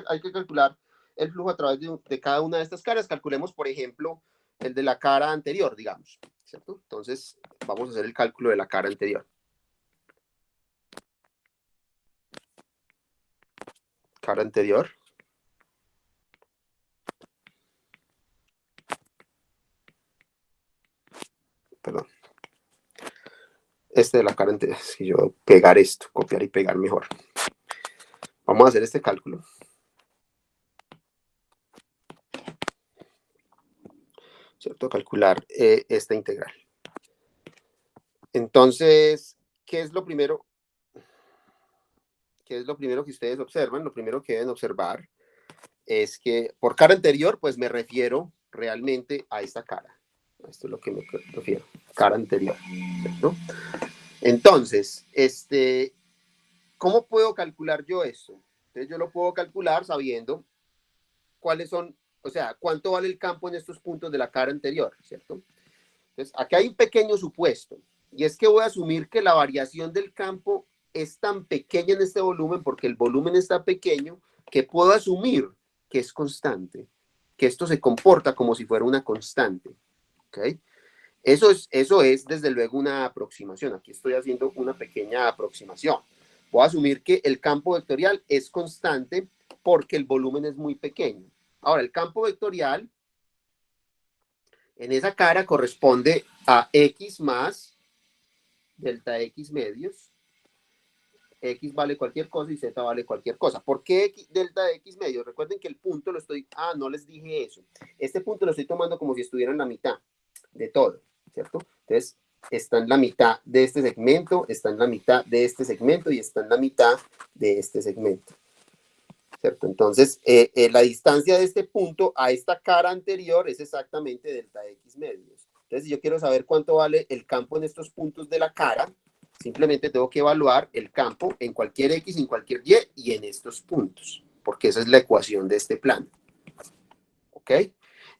hay que calcular el flujo a través de cada una de estas caras. Calculemos, por ejemplo, el de la cara anterior, digamos, ¿cierto? Entonces, vamos a hacer el cálculo de la cara anterior. Cara anterior. Perdón. Este de la cara anterior. Si yo pegar esto, copiar y pegar mejor. Vamos a hacer este cálculo. ¿Cierto? Calcular esta integral. Entonces, ¿qué es lo primero? ¿Qué es lo primero que ustedes observan? Lo primero que deben observar es que por cara anterior, pues me refiero realmente a esta cara. Esto es lo que me refiero, cara anterior, ¿cierto? Entonces, ¿cómo puedo calcular yo esto? Entonces yo lo puedo calcular sabiendo cuáles son, o sea, cuánto vale el campo en estos puntos de la cara anterior, ¿cierto? Entonces, aquí hay un pequeño supuesto, y es que voy a asumir que la variación del campo es tan pequeña en este volumen, porque el volumen está pequeño, que puedo asumir que es constante, que esto se comporta como si fuera una constante, ¿ok? Eso es desde luego una aproximación. Aquí estoy haciendo una pequeña aproximación. Puedo asumir que el campo vectorial es constante porque el volumen es muy pequeño. Ahora, el campo vectorial en esa cara corresponde a X más delta X medios. X vale cualquier cosa y Z vale cualquier cosa. ¿Por qué X, delta X medios? Recuerden que el punto lo estoy... Ah, no les dije eso. Este punto lo estoy tomando como si estuviera en la mitad de todo, ¿cierto? Entonces, está en la mitad de este segmento, está en la mitad de este segmento y está en la mitad de este segmento, ¿cierto? Entonces, la distancia de este punto a esta cara anterior es exactamente delta X medios. Entonces, si yo quiero saber cuánto vale el campo en estos puntos de la cara, simplemente tengo que evaluar el campo en cualquier X, en cualquier Y y en estos puntos, porque esa es la ecuación de este plano. ¿Ok?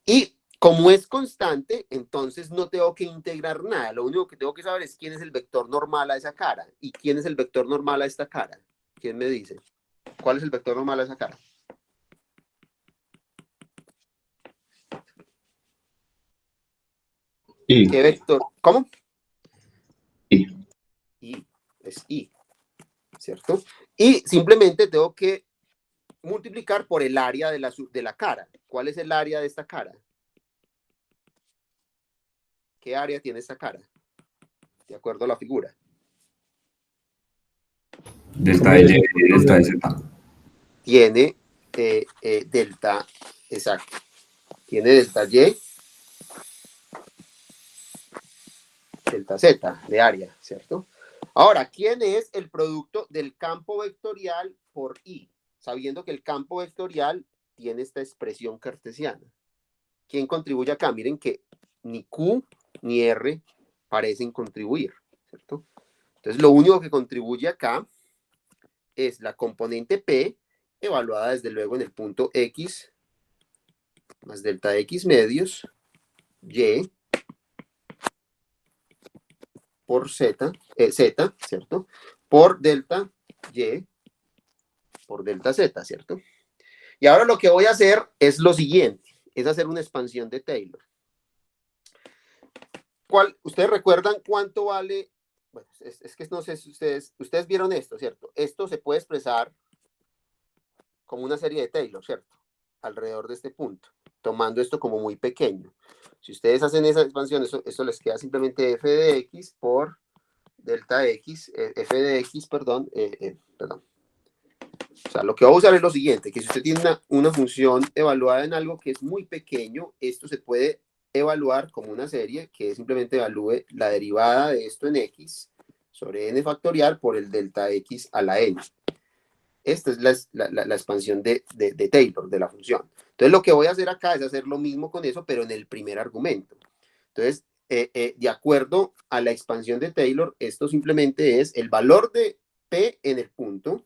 Y como es constante, entonces no tengo que integrar nada. Lo único que tengo que saber es quién es el vector normal a esa cara. ¿Y quién es el vector normal a esta cara? ¿Quién me dice? ¿Cuál es el vector normal a esa cara? Y. ¿Qué vector? ¿Cómo? Y. Y. Es Y. ¿Cierto? Y simplemente tengo que multiplicar por el área de la cara. ¿Cuál es el área de esta cara? ¿Qué área tiene esta cara? De acuerdo a la figura. Delta de Y y delta de Z. Tiene delta, exacto. Tiene delta Y, delta Z de área, ¿cierto? Ahora, ¿quién es el producto del campo vectorial por I? Sabiendo que el campo vectorial tiene esta expresión cartesiana. ¿Quién contribuye acá? Miren que ni Q ni R parecen contribuir, ¿cierto? Entonces, lo único que contribuye acá es la componente P, evaluada desde luego en el punto X más delta X medios, Y por Z, Z, ¿cierto? Por delta Y por delta Z, ¿cierto? Y ahora lo que voy a hacer es lo siguiente, es hacer una expansión de Taylor. ¿Ustedes recuerdan cuánto vale? Bueno, es que no sé si ustedes vieron esto, ¿cierto? Esto se puede expresar como una serie de Taylor, ¿cierto? Alrededor de este punto, tomando esto como muy pequeño. Si ustedes hacen esa expansión, eso les queda simplemente f de x por delta x, f de x, perdón. O sea, lo que voy a usar es lo siguiente, que si usted tiene una función evaluada en algo que es muy pequeño, esto se puede evaluar como una serie que simplemente evalúe la derivada de esto en x sobre n factorial por el delta x a la n. Esta es la expansión de Taylor, de la función. Entonces, lo que voy a hacer acá es hacer lo mismo con eso, pero en el primer argumento. Entonces, de acuerdo a la expansión de Taylor, esto simplemente es el valor de P en el punto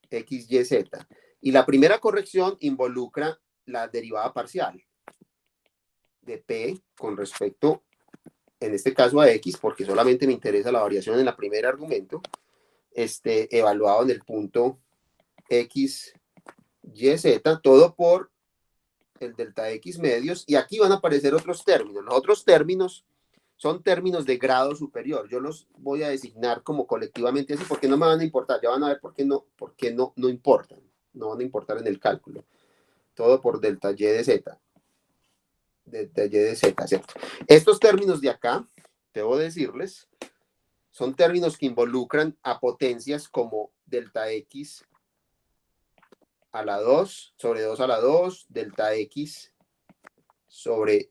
X, Y, Z. Y la primera corrección involucra la derivada parcial de P con respecto, en este caso, a X, porque solamente me interesa la variación en el primer argumento, evaluado en el punto X, YZ, todo por el delta X medios, y aquí van a aparecer otros términos. Los otros términos son términos de grado superior. Yo los voy a designar como colectivamente así porque no me van a importar. Ya van a ver por qué no importan. No van a importar en el cálculo. Todo por delta Y de Z. Delta Y de Z, ¿cierto? Estos términos de acá, debo decirles, son términos que involucran a potencias como delta X a la 2 sobre 2 a la 2, delta X sobre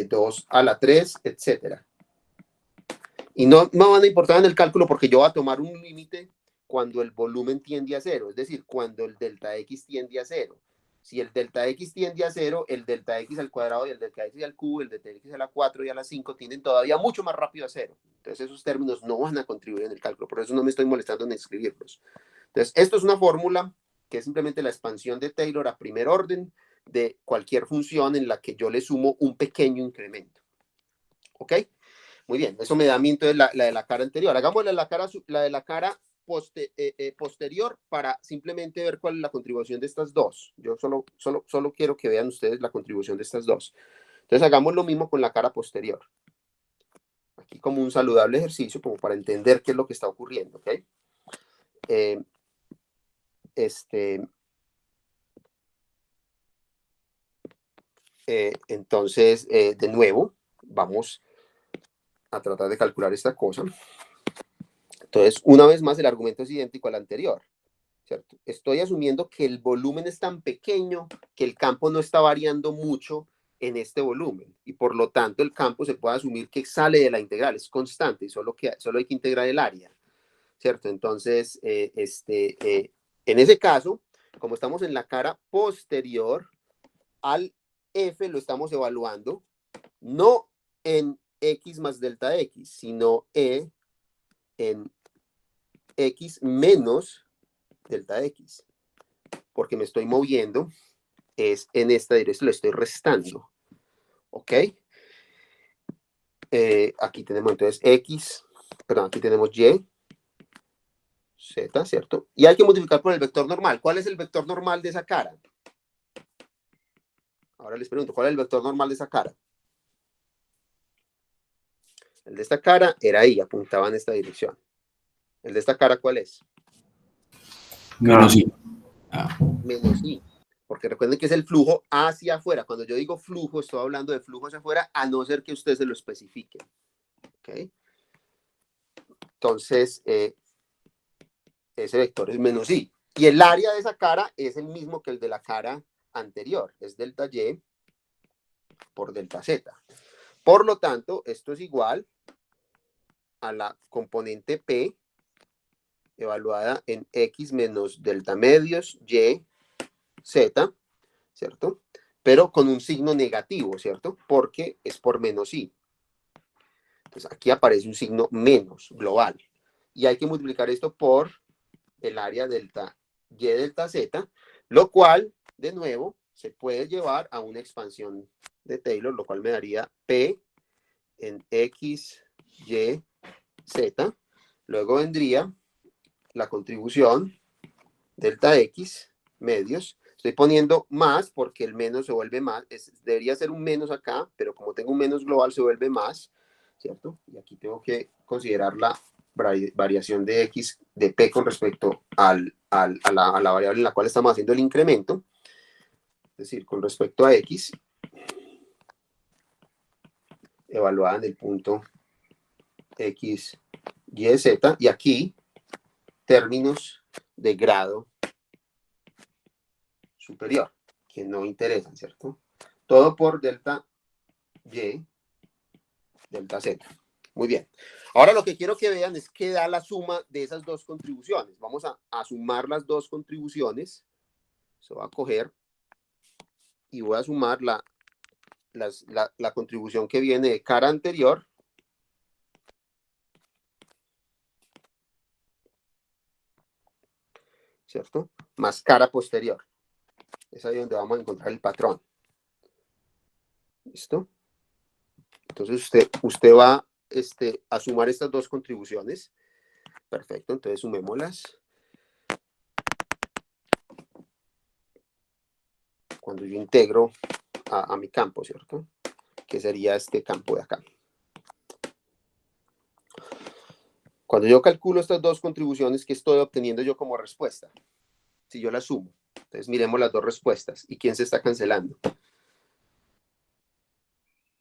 2 a la 3, etcétera. Y no me van a importar en el cálculo porque yo voy a tomar un límite cuando el volumen tiende a cero, es decir, cuando el delta X tiende a cero. Si el delta X tiende a cero, el delta X al cuadrado y el delta X al cubo, el delta X a la 4 y a la 5 tienden todavía mucho más rápido a cero. Entonces esos términos no van a contribuir en el cálculo, por eso no me estoy molestando en escribirlos. Entonces esto es una fórmula que es simplemente la expansión de Taylor a primer orden de cualquier función en la que yo le sumo un pequeño incremento. ¿Ok? Muy bien, eso me da a mí entonces la de la cara anterior. Hagámosle la de la cara posterior para simplemente ver cuál es la contribución de estas dos. Yo solo quiero que vean ustedes la contribución de estas dos. Entonces hagamos lo mismo con la cara posterior. Aquí como un saludable ejercicio, como para entender qué es lo que está ocurriendo, ¿ok? Entonces, de nuevo, vamos a tratar de calcular esta cosa. Entonces, una vez más, el argumento es idéntico al anterior, ¿cierto? Estoy asumiendo que el volumen es tan pequeño que el campo no está variando mucho en este volumen y por lo tanto el campo se puede asumir que sale de la integral, es constante y solo hay que integrar el área, ¿cierto? Entonces, en ese caso, como estamos en la cara posterior, al F lo estamos evaluando no en X más delta X, sino en X menos delta X, porque me estoy moviendo es en esta dirección, le estoy restando, ¿ok? Aquí tenemos entonces X, perdón, aquí tenemos Y, Z, ¿cierto? Y hay que multiplicar por el vector normal. ¿Cuál es el vector normal de esa cara? Ahora les pregunto, ¿cuál es el vector normal de esa cara? El de esta cara era ahí, apuntaba en esta dirección. ¿El de esta cara cuál es? Menos I. Menos I. Porque recuerden que es el flujo hacia afuera. Cuando yo digo flujo, estoy hablando de flujo hacia afuera, a no ser que usted se lo especifique. ¿Ok? Entonces, ese vector es menos I. Y el área de esa cara es el mismo que el de la cara anterior. Es delta Y por delta Z. Por lo tanto, esto es igual a la componente P evaluada en X menos delta medios Y Z, ¿cierto? Pero con un signo negativo, ¿cierto? Porque es por menos I. Entonces aquí aparece un signo menos global. Y hay que multiplicar esto por el área delta Y delta Z, lo cual, de nuevo, se puede llevar a una expansión de Taylor, lo cual me daría P en X, Y, Z. Luego vendría la contribución delta X medios. Estoy poniendo más porque el menos se vuelve más. Debería ser un menos acá, pero como tengo un menos global se vuelve más, ¿cierto? Y aquí tengo que considerar la variación de X de P con respecto a la variable en la cual estamos haciendo el incremento. Es decir, con respecto a X, evaluada en el punto X, Y, Z. Y aquí, términos de grado superior, que no interesan, ¿cierto? Todo por delta Y, delta Z. Muy bien. Ahora lo que quiero que vean es que da la suma de esas dos contribuciones. Vamos a sumar las dos contribuciones. Se va a coger y voy a sumar la contribución que viene de cara anterior. ¿Cierto? Más cara posterior. Es ahí donde vamos a encontrar el patrón. ¿Listo? Entonces usted va a sumar estas dos contribuciones. Perfecto, entonces sumémoslas. cuando yo integro a mi campo, ¿cierto? Que sería este campo de acá. Cuando yo calculo estas dos contribuciones, ¿qué estoy obteniendo yo como respuesta? Si yo las sumo. Entonces miremos las dos respuestas. ¿Y quién se está cancelando?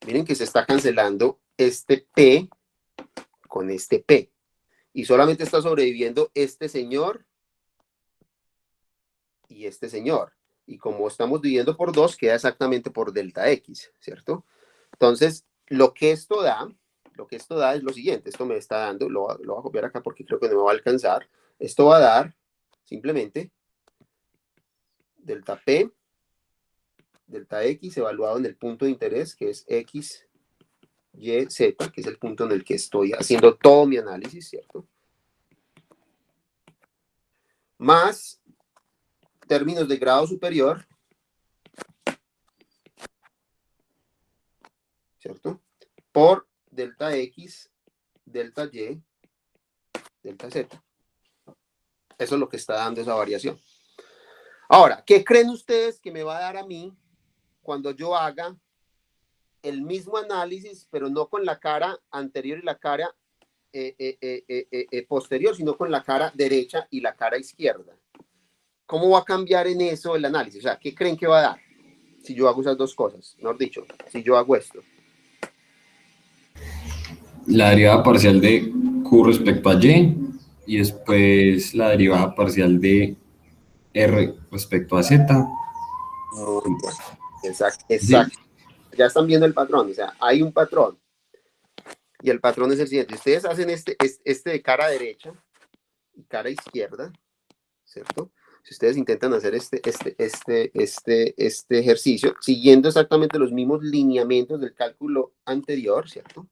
Miren que se está cancelando este P con este P. Y solamente está sobreviviendo este señor y este señor. Y como estamos dividiendo por 2, queda exactamente por delta X, ¿cierto? Entonces, lo que esto da es lo siguiente. Esto me está dando, lo voy a copiar acá porque creo que no me va a alcanzar. Esto va a dar simplemente delta P, delta X evaluado en el punto de interés, que es X, Y, Z, que es el punto en el que estoy haciendo todo mi análisis, ¿cierto? Más términos de grado superior, ¿cierto? Por delta X, delta Y, delta Z. Eso es lo que está dando esa variación. Ahora, ¿qué creen ustedes que me va a dar a mí cuando yo haga el mismo análisis, pero no con la cara anterior y la cara posterior, sino con la cara derecha y la cara izquierda? ¿Cómo va a cambiar en eso el análisis? O sea, ¿qué creen que va a dar si yo hago esas dos cosas? Mejor dicho, si yo hago esto. La derivada parcial de Q respecto a Y y después la derivada parcial de R respecto a Z. Muy bien. Exacto. ¿Sí? Ya están viendo el patrón. O sea, hay un patrón. Y el patrón es el siguiente. Ustedes hacen este de cara derecha y cara izquierda, ¿cierto? Si ustedes intentan hacer este ejercicio, siguiendo exactamente los mismos lineamientos del cálculo anterior, ¿cierto?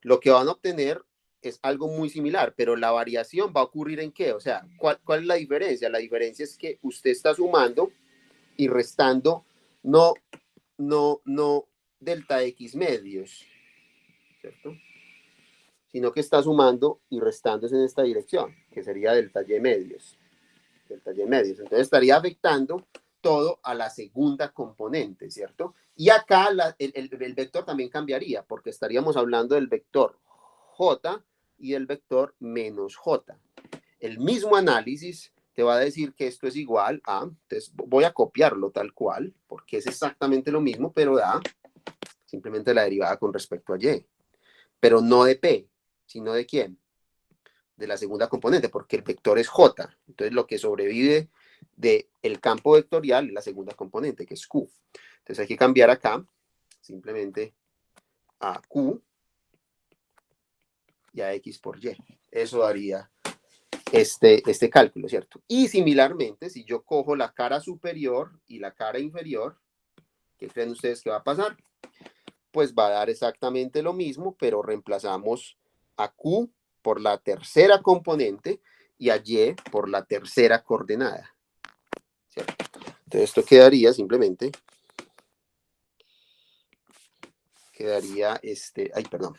Lo que van a obtener es algo muy similar, pero la variación va a ocurrir en qué? O sea, ¿cuál es la diferencia? La diferencia es que usted está sumando y restando no delta X medios, ¿cierto? Sino que está sumando y restándose en esta dirección, que sería delta Y medios. Delta Y medios. Entonces estaría afectando todo a la segunda componente, ¿cierto? Y acá el vector también cambiaría, porque estaríamos hablando del vector J y del vector menos J. El mismo análisis te va a decir que esto es igual a, entonces voy a copiarlo tal cual, porque es exactamente lo mismo, pero da simplemente la derivada con respecto a Y. Pero no de P, sino de quién? De la segunda componente, porque el vector es J. Entonces lo que sobrevive del campo vectorial es la segunda componente, que es Q. Entonces hay que cambiar acá simplemente a Q y a X por Y. Eso daría este cálculo, ¿cierto? Y similarmente, si yo cojo la cara superior y la cara inferior, ¿qué creen ustedes que va a pasar? Pues va a dar exactamente lo mismo, pero reemplazamos a Q por la tercera componente y a Y por la tercera coordenada, ¿cierto? Entonces esto quedaría simplemente, ay, perdón,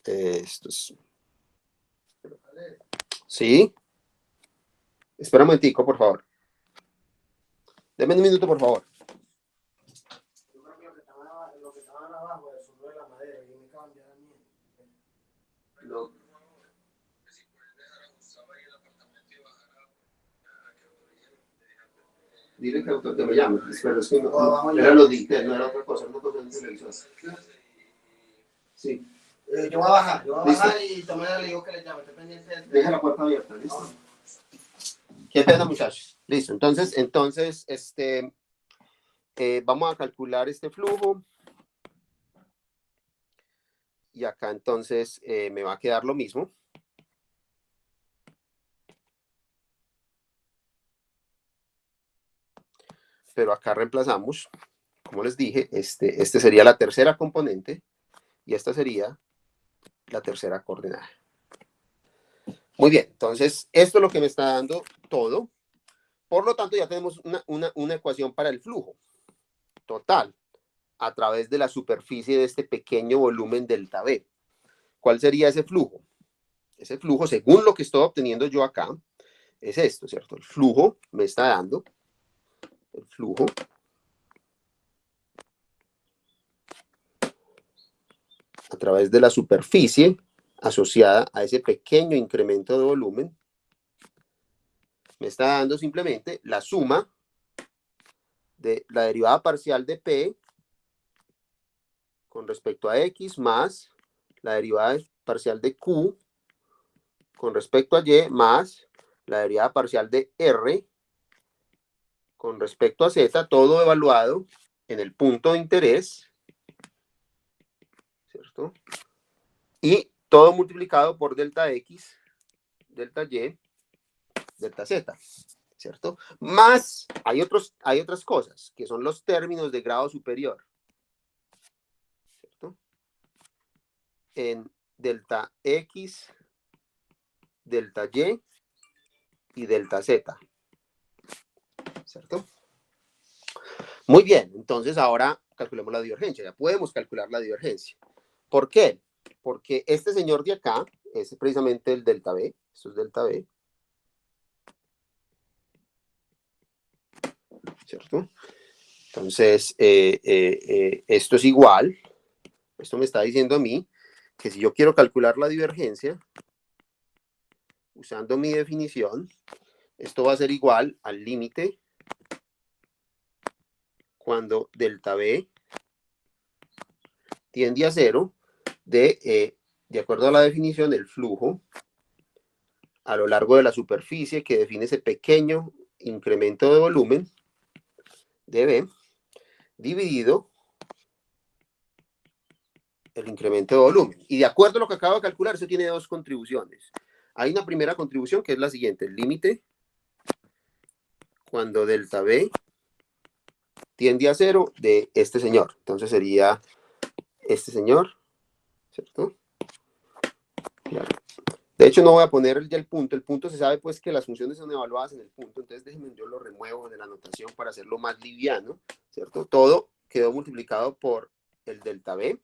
esto es, ¿sí? Espera un momentico, por favor. Deme un minuto, por favor. Yo creo que lo que estaban abajo es solo de la madera y me cambian a mí. No. Dile que me llame, pero es que no, era lo dicté, no era otra cosa, una cosa en televisor. Sí. Yo voy a bajar y tomar le digo que le llame, estoy pendiente. Deja la puerta abierta, ¿listo? Qué pena, muchachos. Listo, entonces, vamos a calcular este flujo. Y acá entonces me va a quedar lo mismo. Pero acá reemplazamos, como les dije, este sería la tercera componente y esta sería la tercera coordenada. Muy bien, entonces esto es lo que me está dando todo. Por lo tanto, ya tenemos una ecuación para el flujo total a través de la superficie de este pequeño volumen delta B. ¿Cuál sería ese flujo? Ese flujo, según lo que estoy obteniendo yo acá, es esto, ¿cierto? El flujo me está dando, el flujo a través de la superficie asociada a ese pequeño incremento de volumen, me está dando simplemente la suma de la derivada parcial de P con respecto a X más la derivada parcial de Q con respecto a Y más la derivada parcial de R con respecto a Z, todo evaluado en el punto de interés, ¿cierto? Y todo multiplicado por delta X, delta Y, delta Z, ¿cierto? Más, hay otras cosas, que son los términos de grado superior, ¿cierto? En delta X, delta y delta Z, ¿cierto? Muy bien, entonces ahora calculemos la divergencia. Ya podemos calcular la divergencia. ¿Por qué? Porque este señor de acá es precisamente el delta B. Esto es delta B. ¿Cierto? Entonces, esto es igual. Esto me está diciendo a mí que si yo quiero calcular la divergencia, usando mi definición, esto va a ser igual al límite cuando delta B tiende a cero de acuerdo a la definición, el flujo a lo largo de la superficie que define ese pequeño incremento de volumen de B dividido el incremento de volumen. Y de acuerdo a lo que acabo de calcular, eso tiene dos contribuciones. Hay una primera contribución que es la siguiente, el límite cuando delta B tiende a cero de este señor. Entonces sería este señor, ¿cierto? Claro. De hecho, no voy a poner ya el punto se sabe pues que las funciones son evaluadas en el punto, entonces déjenme, yo lo remuevo de la notación para hacerlo más liviano, ¿cierto? Todo quedó multiplicado por el delta B,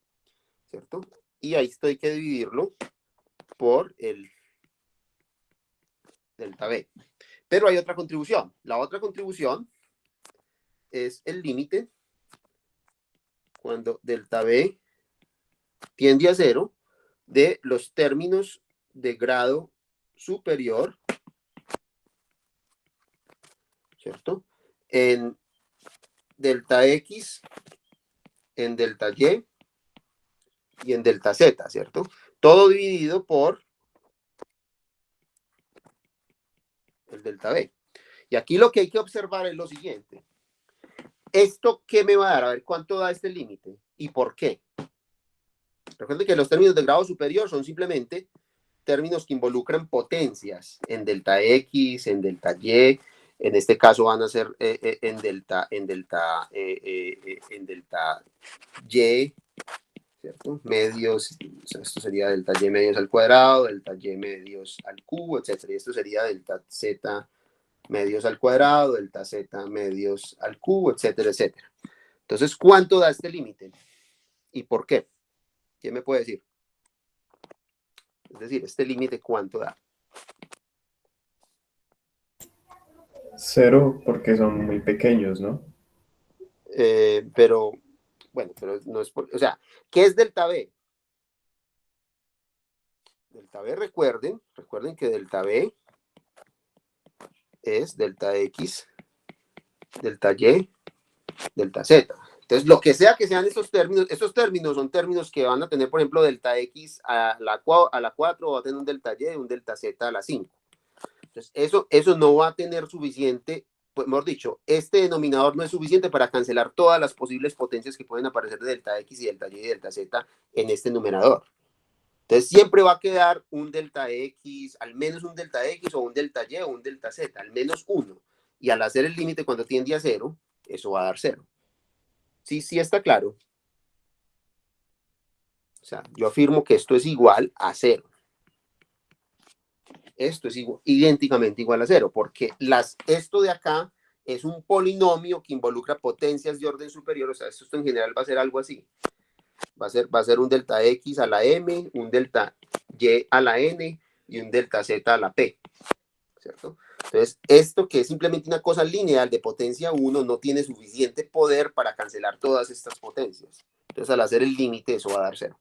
¿cierto? Y ahí estoy que dividirlo por el delta B. Pero hay otra contribución. La otra contribución es el límite cuando delta B tiende a cero de los términos de grado superior, ¿cierto? En delta X, en delta Y y en delta Z, ¿cierto? Todo dividido por el delta B. Y aquí lo que hay que observar es lo siguiente. ¿Esto qué me va a dar? A ver, ¿cuánto da este límite? ¿Y por qué? Recuerden que los términos de grado superior son simplemente términos que involucran potencias en delta X, en delta Y, en este caso van a ser en delta Y, ¿cierto? Medios, o sea, esto sería delta Y medios al cuadrado, delta Y medios al cubo, etc. Y esto sería delta Z medios al cuadrado, delta Z medios al cubo, etcétera, etcétera. Entonces, ¿cuánto da este límite? ¿Y por qué? ¿Quién me puede decir? Es decir, este límite, ¿cuánto da? 0 porque son muy pequeños, ¿no? Pero, bueno, pero no es por, o sea, ¿qué es delta B? Delta B, recuerden que delta B es delta X, delta Y, delta Z. Entonces, lo que sea que sean estos términos son términos que van a tener, por ejemplo, delta X a la 4 va a tener un delta Y, un delta Z a la 5. Entonces, eso no va a tener suficiente, pues, mejor dicho, este denominador no es suficiente para cancelar todas las posibles potencias que pueden aparecer de delta X y delta Y y delta Z en este numerador. Entonces, siempre va a quedar un delta X, al menos un delta X o un delta Y o un delta Z, al menos uno. Y al hacer el límite cuando tiende a cero, eso va a dar cero. Sí está claro. O sea, yo afirmo que esto es igual a cero. Esto es idénticamente igual a cero, porque esto de acá es un polinomio que involucra potencias de orden superior, o sea, esto en general va a ser algo así. Va a ser un delta X a la M, un delta Y a la N y un delta Z a la P, ¿cierto? Entonces, esto que es simplemente una cosa lineal de potencia 1 no tiene suficiente poder para cancelar todas estas potencias. Entonces, al hacer el límite, eso va a dar cero.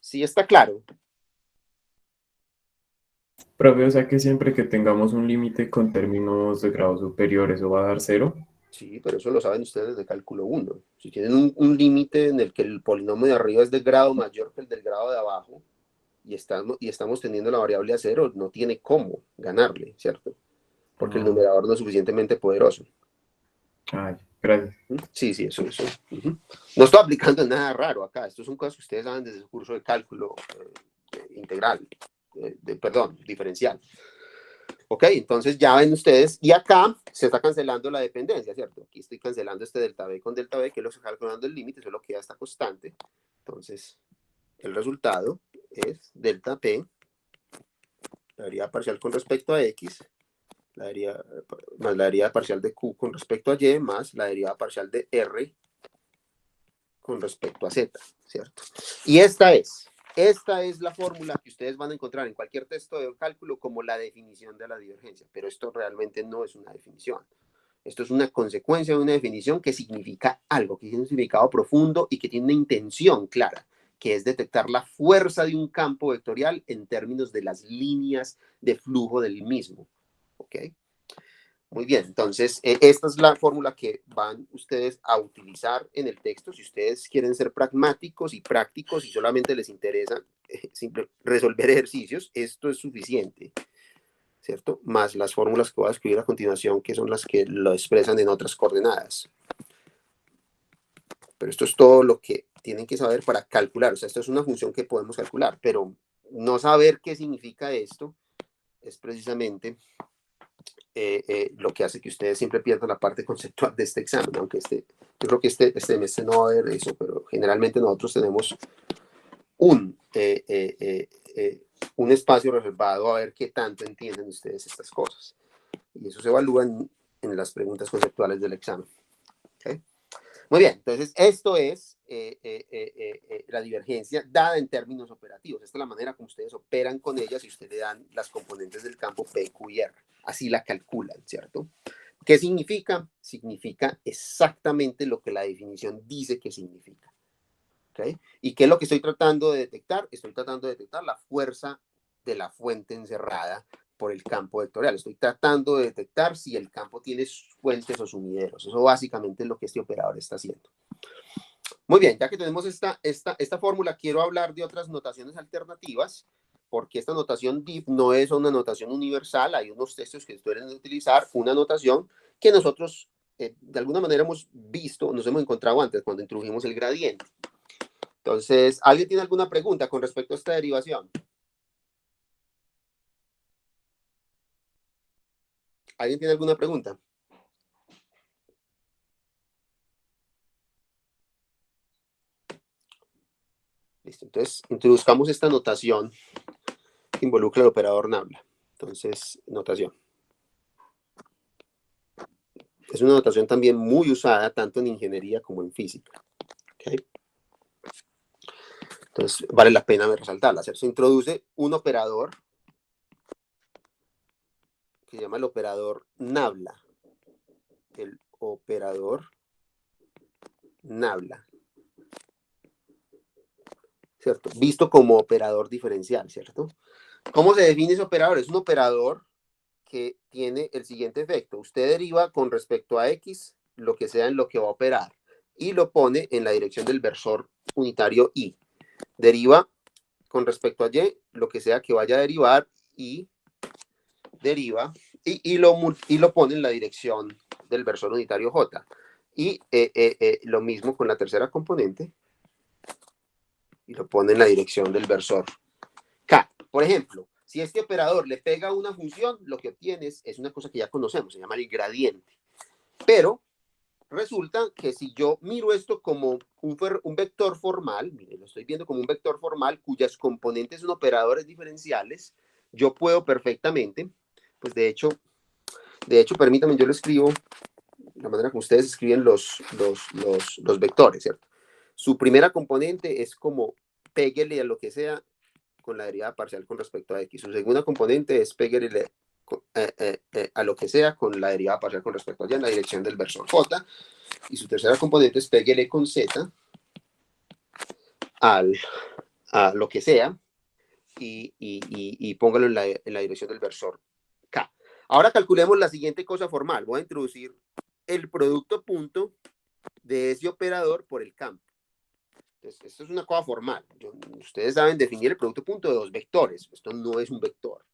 ¿Sí está claro? Profe, o sea que siempre que tengamos un límite con términos de grado superior, ¿eso va a dar cero? Sí, pero eso lo saben ustedes de cálculo 1. Si tienen un límite en el que el polinomio de arriba es de grado mayor que el del grado de abajo y estamos teniendo la variable a cero, no tiene cómo ganarle, ¿cierto? Porque el Ah, numerador no es suficientemente poderoso. ay, gracias. Sí, sí, eso. No estoy aplicando nada raro acá. Esto son cosas que ustedes saben desde su curso de cálculo integral, perdón, diferencial. Ok, entonces ya ven ustedes, y acá se está cancelando la dependencia, ¿cierto? Aquí estoy cancelando este delta B con delta B, que es lo que está calculando el límite, solo queda esta constante. Entonces, el resultado es delta P, la derivada parcial con respecto a X, más la derivada parcial de Q con respecto a Y, más la derivada parcial de R con respecto a Z, ¿cierto? Y esta es la fórmula que ustedes van a encontrar en cualquier texto de cálculo como la definición de la divergencia, pero esto realmente no es una definición. Esto es una consecuencia de una definición que significa algo, que tiene un significado profundo y que tiene una intención clara, que es detectar la fuerza de un campo vectorial en términos de las líneas de flujo del mismo. ¿Ok? Muy bien, entonces esta es la fórmula que van ustedes a utilizar en el texto. Si ustedes quieren ser pragmáticos y prácticos y solamente les interesa resolver ejercicios, esto es suficiente, ¿cierto? Más las fórmulas que voy a escribir a continuación, que son las que lo expresan en otras coordenadas. Pero esto es todo lo que tienen que saber para calcular. O sea, esto es una función que podemos calcular, pero no saber qué significa esto es precisamente lo que hace que ustedes siempre pierdan la parte conceptual de este examen, aunque yo creo que este semestre no va a haber eso, pero generalmente nosotros tenemos un, un espacio reservado a ver qué tanto entienden ustedes estas cosas. Y eso se evalúa en las preguntas conceptuales del examen. ¿Okay? Muy bien, entonces esto es la divergencia dada en términos operativos. Esta es la manera como ustedes operan con ellas y ustedes le dan las componentes del campo P, Q y R. Así la calculan, ¿cierto? ¿Qué significa? Significa exactamente lo que la definición dice que significa. ¿Okay? ¿Y qué es lo que estoy tratando de detectar? Estoy tratando de detectar la fuerza de la fuente encerrada por el campo vectorial. Estoy tratando de detectar si el campo tiene fuentes o sumideros. Eso básicamente es lo que este operador está haciendo. Muy bien, ya que tenemos esta fórmula, quiero hablar de otras notaciones alternativas, porque esta notación DIF no es una notación universal. Hay unos textos que suelen utilizar una notación que nosotros de alguna manera hemos visto, nos hemos encontrado antes cuando introdujimos el gradiente. Entonces, ¿alguien tiene alguna pregunta con respecto a esta derivación? ¿Alguien tiene alguna pregunta? Listo, entonces introduzcamos esta notación que involucra el operador nabla. Entonces, notación. Es una notación también muy usada tanto en ingeniería como en física. ¿Okay? Entonces, vale la pena resaltarla. Se introduce un operador que se llama el operador nabla. El operador nabla. ¿Cierto? Visto como operador diferencial, ¿cierto? ¿Cómo se define ese operador? Es un operador que tiene el siguiente efecto. Usted deriva con respecto a X lo que sea en lo que va a operar y lo pone en la dirección del versor unitario Y. Deriva con respecto a Y lo que sea que vaya a derivar y deriva y lo pone en la dirección del versor unitario J. Y lo mismo con la tercera componente y lo pone en la dirección del versor K. Por ejemplo, si este operador le pega una función, lo que obtienes es una cosa que ya conocemos, se llama el gradiente. Pero resulta que si yo miro esto como un vector formal, miren, lo estoy viendo como un vector formal cuyas componentes son operadores diferenciales, yo puedo perfectamente, pues de hecho, permítanme, yo lo escribo de la manera como ustedes escriben los vectores, ¿cierto? Su primera componente es como péguele a lo que sea con la derivada parcial con respecto a X. Su segunda componente es péguele a lo que sea con la derivada parcial con respecto a Y en la dirección del versor J. Y su tercera componente es péguele con Z a lo que sea y póngalo en la dirección del versor K. Ahora calculemos la siguiente cosa formal. Voy a introducir el producto punto de ese operador por el campo. Entonces, esto es una cosa formal. Ustedes saben definir el producto punto de dos vectores. Esto no es un vector.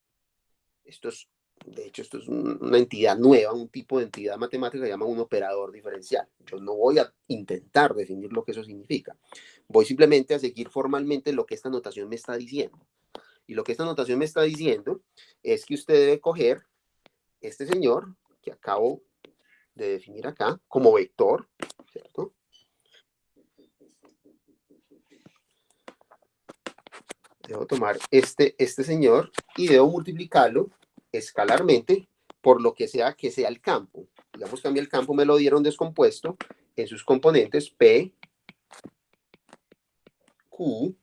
De hecho, esto es una entidad nueva, un tipo de entidad matemática que se llama un operador diferencial. Yo no voy a intentar definir lo que eso significa. Voy simplemente a seguir formalmente lo que esta notación me está diciendo. Y lo que esta notación me está diciendo es que usted debe coger este señor que acabo de definir acá como vector, ¿cierto? Debo tomar este señor y debo multiplicarlo escalarmente por lo que sea el campo. Digamos que a mí el campo me lo dieron descompuesto en sus componentes P, Q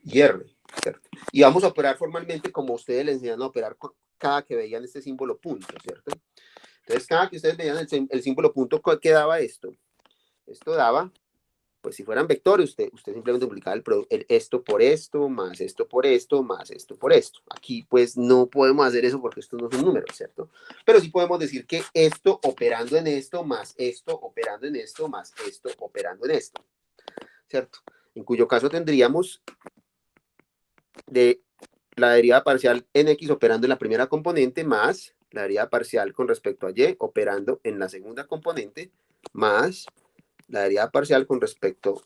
y R, ¿cierto? Y vamos a operar formalmente como ustedes les enseñan a operar cada que veían este símbolo punto, ¿cierto? Entonces, cada que ustedes veían el símbolo punto, ¿qué daba esto? Esto daba, pues si fueran vectores, usted simplemente multiplicaba esto por esto, más esto por esto, más esto por esto. Aquí pues no podemos hacer eso porque esto no es un número, ¿cierto? Pero sí podemos decir que esto operando en esto, más esto operando en esto, más esto operando en esto, ¿cierto? En cuyo caso tendríamos de la derivada parcial en X operando en la primera componente más la derivada parcial con respecto a Y operando en la segunda componente más la derivada parcial con respecto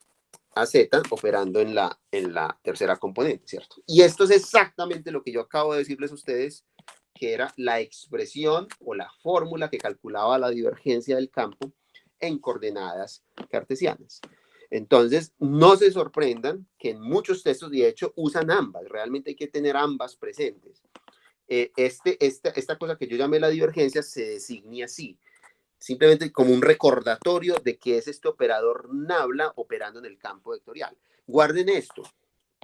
a Z operando en la tercera componente, ¿cierto? Y esto es exactamente lo que yo acabo de decirles a ustedes, que era la expresión o la fórmula que calculaba la divergencia del campo en coordenadas cartesianas. Entonces, no se sorprendan que en muchos textos, de hecho, usan ambas. Realmente hay que tener ambas presentes. Esta cosa que yo llamé la divergencia se designa así, simplemente como un recordatorio de que es este operador nabla operando en el campo vectorial. Guarden esto,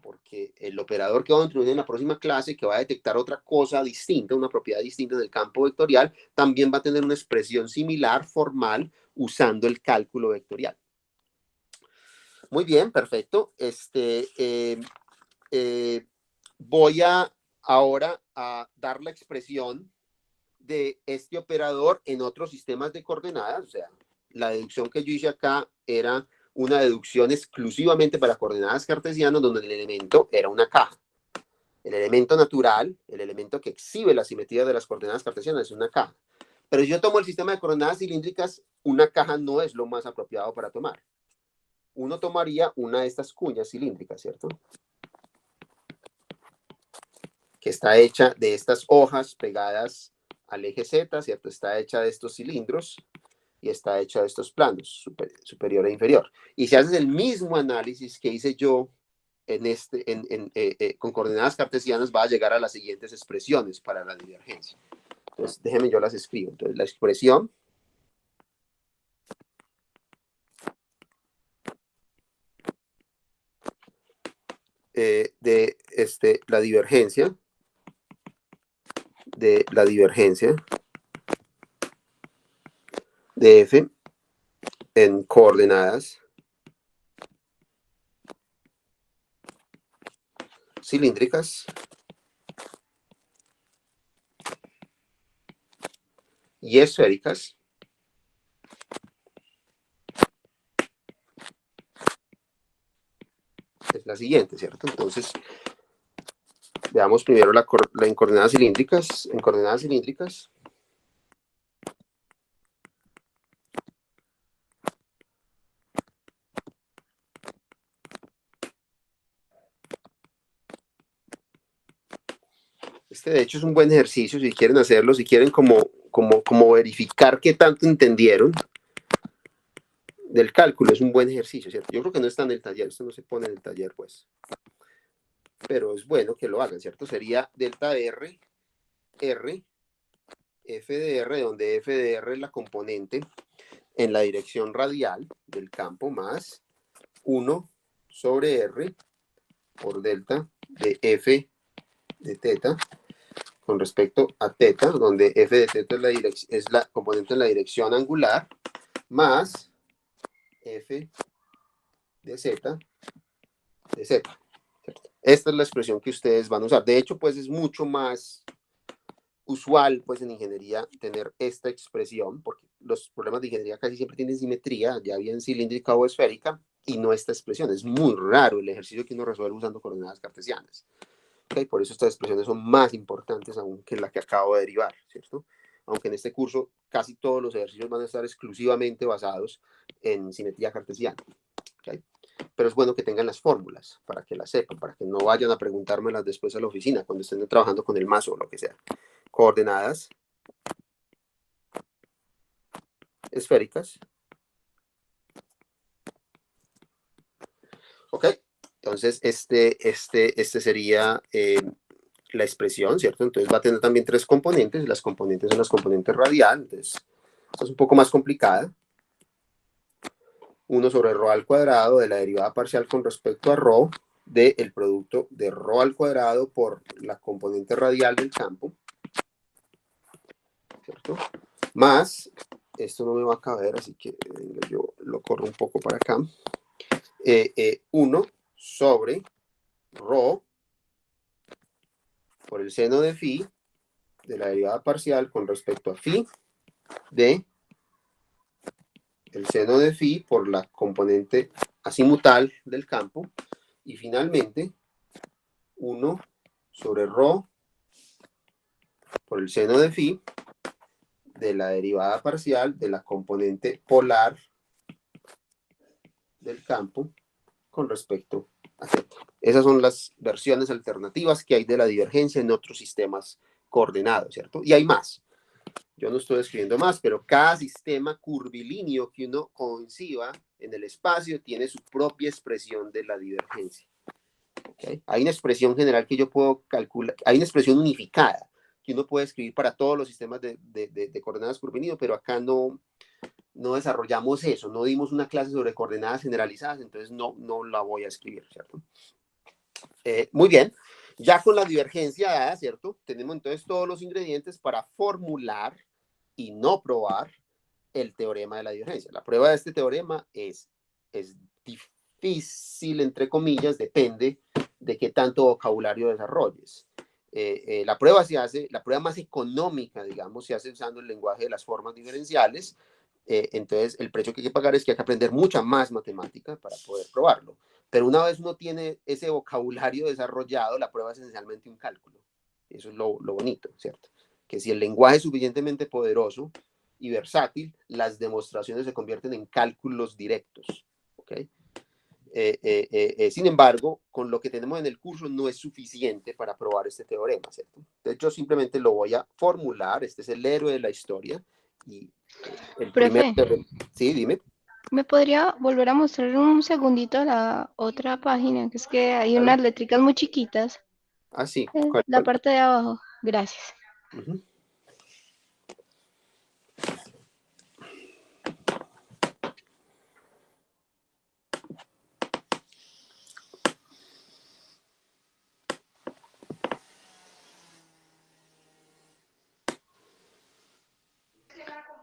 porque el operador que vamos a introducir en la próxima clase, que va a detectar otra cosa distinta, una propiedad distinta en el campo vectorial, también va a tener una expresión similar, formal, usando el cálculo vectorial. Muy bien, perfecto. Voy ahora a dar la expresión de este operador en otros sistemas de coordenadas. O sea, la deducción que yo hice acá era una deducción exclusivamente para coordenadas cartesianas, donde el elemento era una caja. El elemento natural, el elemento que exhibe la simetría de las coordenadas cartesianas, es una caja. Pero si yo tomo el sistema de coordenadas cilíndricas, una caja no es lo más apropiado para tomar. Uno tomaría una de estas cuñas cilíndricas, ¿cierto? Que está hecha de estas hojas pegadas al eje Z, ¿cierto? Está hecha de estos cilindros y está hecha de estos planos, superior e inferior. Y si haces el mismo análisis que hice yo con coordenadas cartesianas, va a llegar a las siguientes expresiones para la divergencia. Entonces, déjenme yo las escribo. Entonces, la expresión de la divergencia de F en coordenadas cilíndricas y esféricas es la siguiente, ¿cierto? Entonces, veamos primero en coordenadas cilíndricas. En coordenadas cilíndricas, de hecho es un buen ejercicio si quieren hacerlo, si quieren como verificar qué tanto entendieron del cálculo, es un buen ejercicio, ¿cierto? Yo creo que no está en el taller, esto no se pone en el taller, pues. Pero es bueno que lo hagan, ¿cierto? Sería delta R, F de R, donde F de R es la componente en la dirección radial del campo, más 1 sobre R por delta de F de teta con respecto a teta, donde F de teta es la componente en la dirección angular, más F de Z, de Z. ¿Cierto? Esta es la expresión que ustedes van a usar. De hecho, pues es mucho más usual, pues en ingeniería, tener esta expresión, porque los problemas de ingeniería casi siempre tienen simetría, ya bien cilíndrica o esférica, y no esta expresión. Es muy raro el ejercicio que uno resuelve usando coordenadas cartesianas. ¿Okay? Por eso estas expresiones son más importantes aún que la que acabo de derivar, ¿cierto? Aunque en este curso casi todos los ejercicios van a estar exclusivamente basados en simetría cartesiana. ¿Okay? Pero es bueno que tengan las fórmulas para que las sepan, para que no vayan a preguntármelas después a la oficina cuando estén trabajando con el mazo o lo que sea. Coordenadas esféricas. ¿Ok? Entonces, este sería la expresión, ¿cierto? Entonces va a tener también tres componentes. Las componentes son las componentes radial. Entonces, esta es un poco más complicada. 1 sobre ρ al cuadrado de la derivada parcial con respecto a ρ del producto de ρ al cuadrado por la componente radial del campo, ¿cierto? Más, esto no me va a caber, así que yo lo corro un poco para acá. 1 sobre ρ por el seno de phi de la derivada parcial con respecto a phi de el seno de phi por la componente azimutal del campo. Y finalmente, 1 sobre ρ por el seno de phi de la derivada parcial de la componente polar del campo con respecto a z. Esas son las versiones alternativas que hay de la divergencia en otros sistemas coordenados, ¿cierto? Y hay más. Yo no estoy escribiendo más, pero cada sistema curvilíneo que uno conciba en el espacio tiene su propia expresión de la divergencia. ¿Okay? Hay una expresión general que yo puedo calcular, hay una expresión unificada que uno puede escribir para todos los sistemas de coordenadas curvilíneo, pero acá no desarrollamos eso, no dimos una clase sobre coordenadas generalizadas, entonces no la voy a escribir, ¿cierto? Muy bien, ya con la divergencia dada, ¿cierto? Tenemos entonces todos los ingredientes para formular y no probar el teorema de la divergencia. La prueba de este teorema es difícil, entre comillas, depende de qué tanto vocabulario desarrolles. La prueba se hace, la prueba más económica, digamos, se hace usando el lenguaje de las formas diferenciales. Entonces, el precio que hay que pagar es que hay que aprender mucha más matemática para poder probarlo. Pero una vez uno tiene ese vocabulario desarrollado, la prueba es esencialmente un cálculo. Eso es lo bonito, ¿cierto? Que si el lenguaje es suficientemente poderoso y versátil, las demostraciones se convierten en cálculos directos. ¿Okay? Sin embargo, con lo que tenemos en el curso no es suficiente para probar este teorema, ¿cierto? Entonces yo simplemente lo voy a formular. Este es el héroe de la historia. Y el primer Profe, teorema... Sí, dime. ¿me podría volver a mostrar un segundito la otra página? Que es que hay Claro. unas letricas muy chiquitas. Ah, sí. La parte de abajo. Gracias. Uh-huh.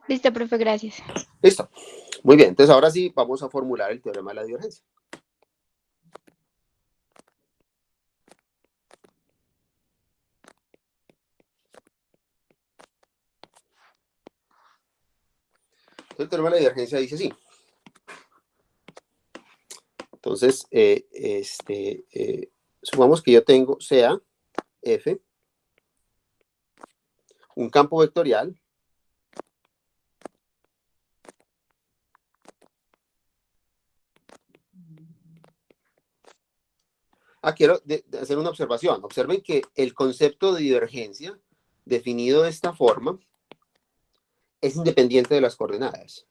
Listo, profe, gracias. Listo. Muy bien. Entonces ahora sí vamos a formular el teorema de la divergencia. El teorema de la divergencia dice así. Entonces, supongamos que yo tengo sea F, un campo vectorial quiero hacer una observación. Observen que el concepto de divergencia, definido de esta forma, es independiente de las coordenadas.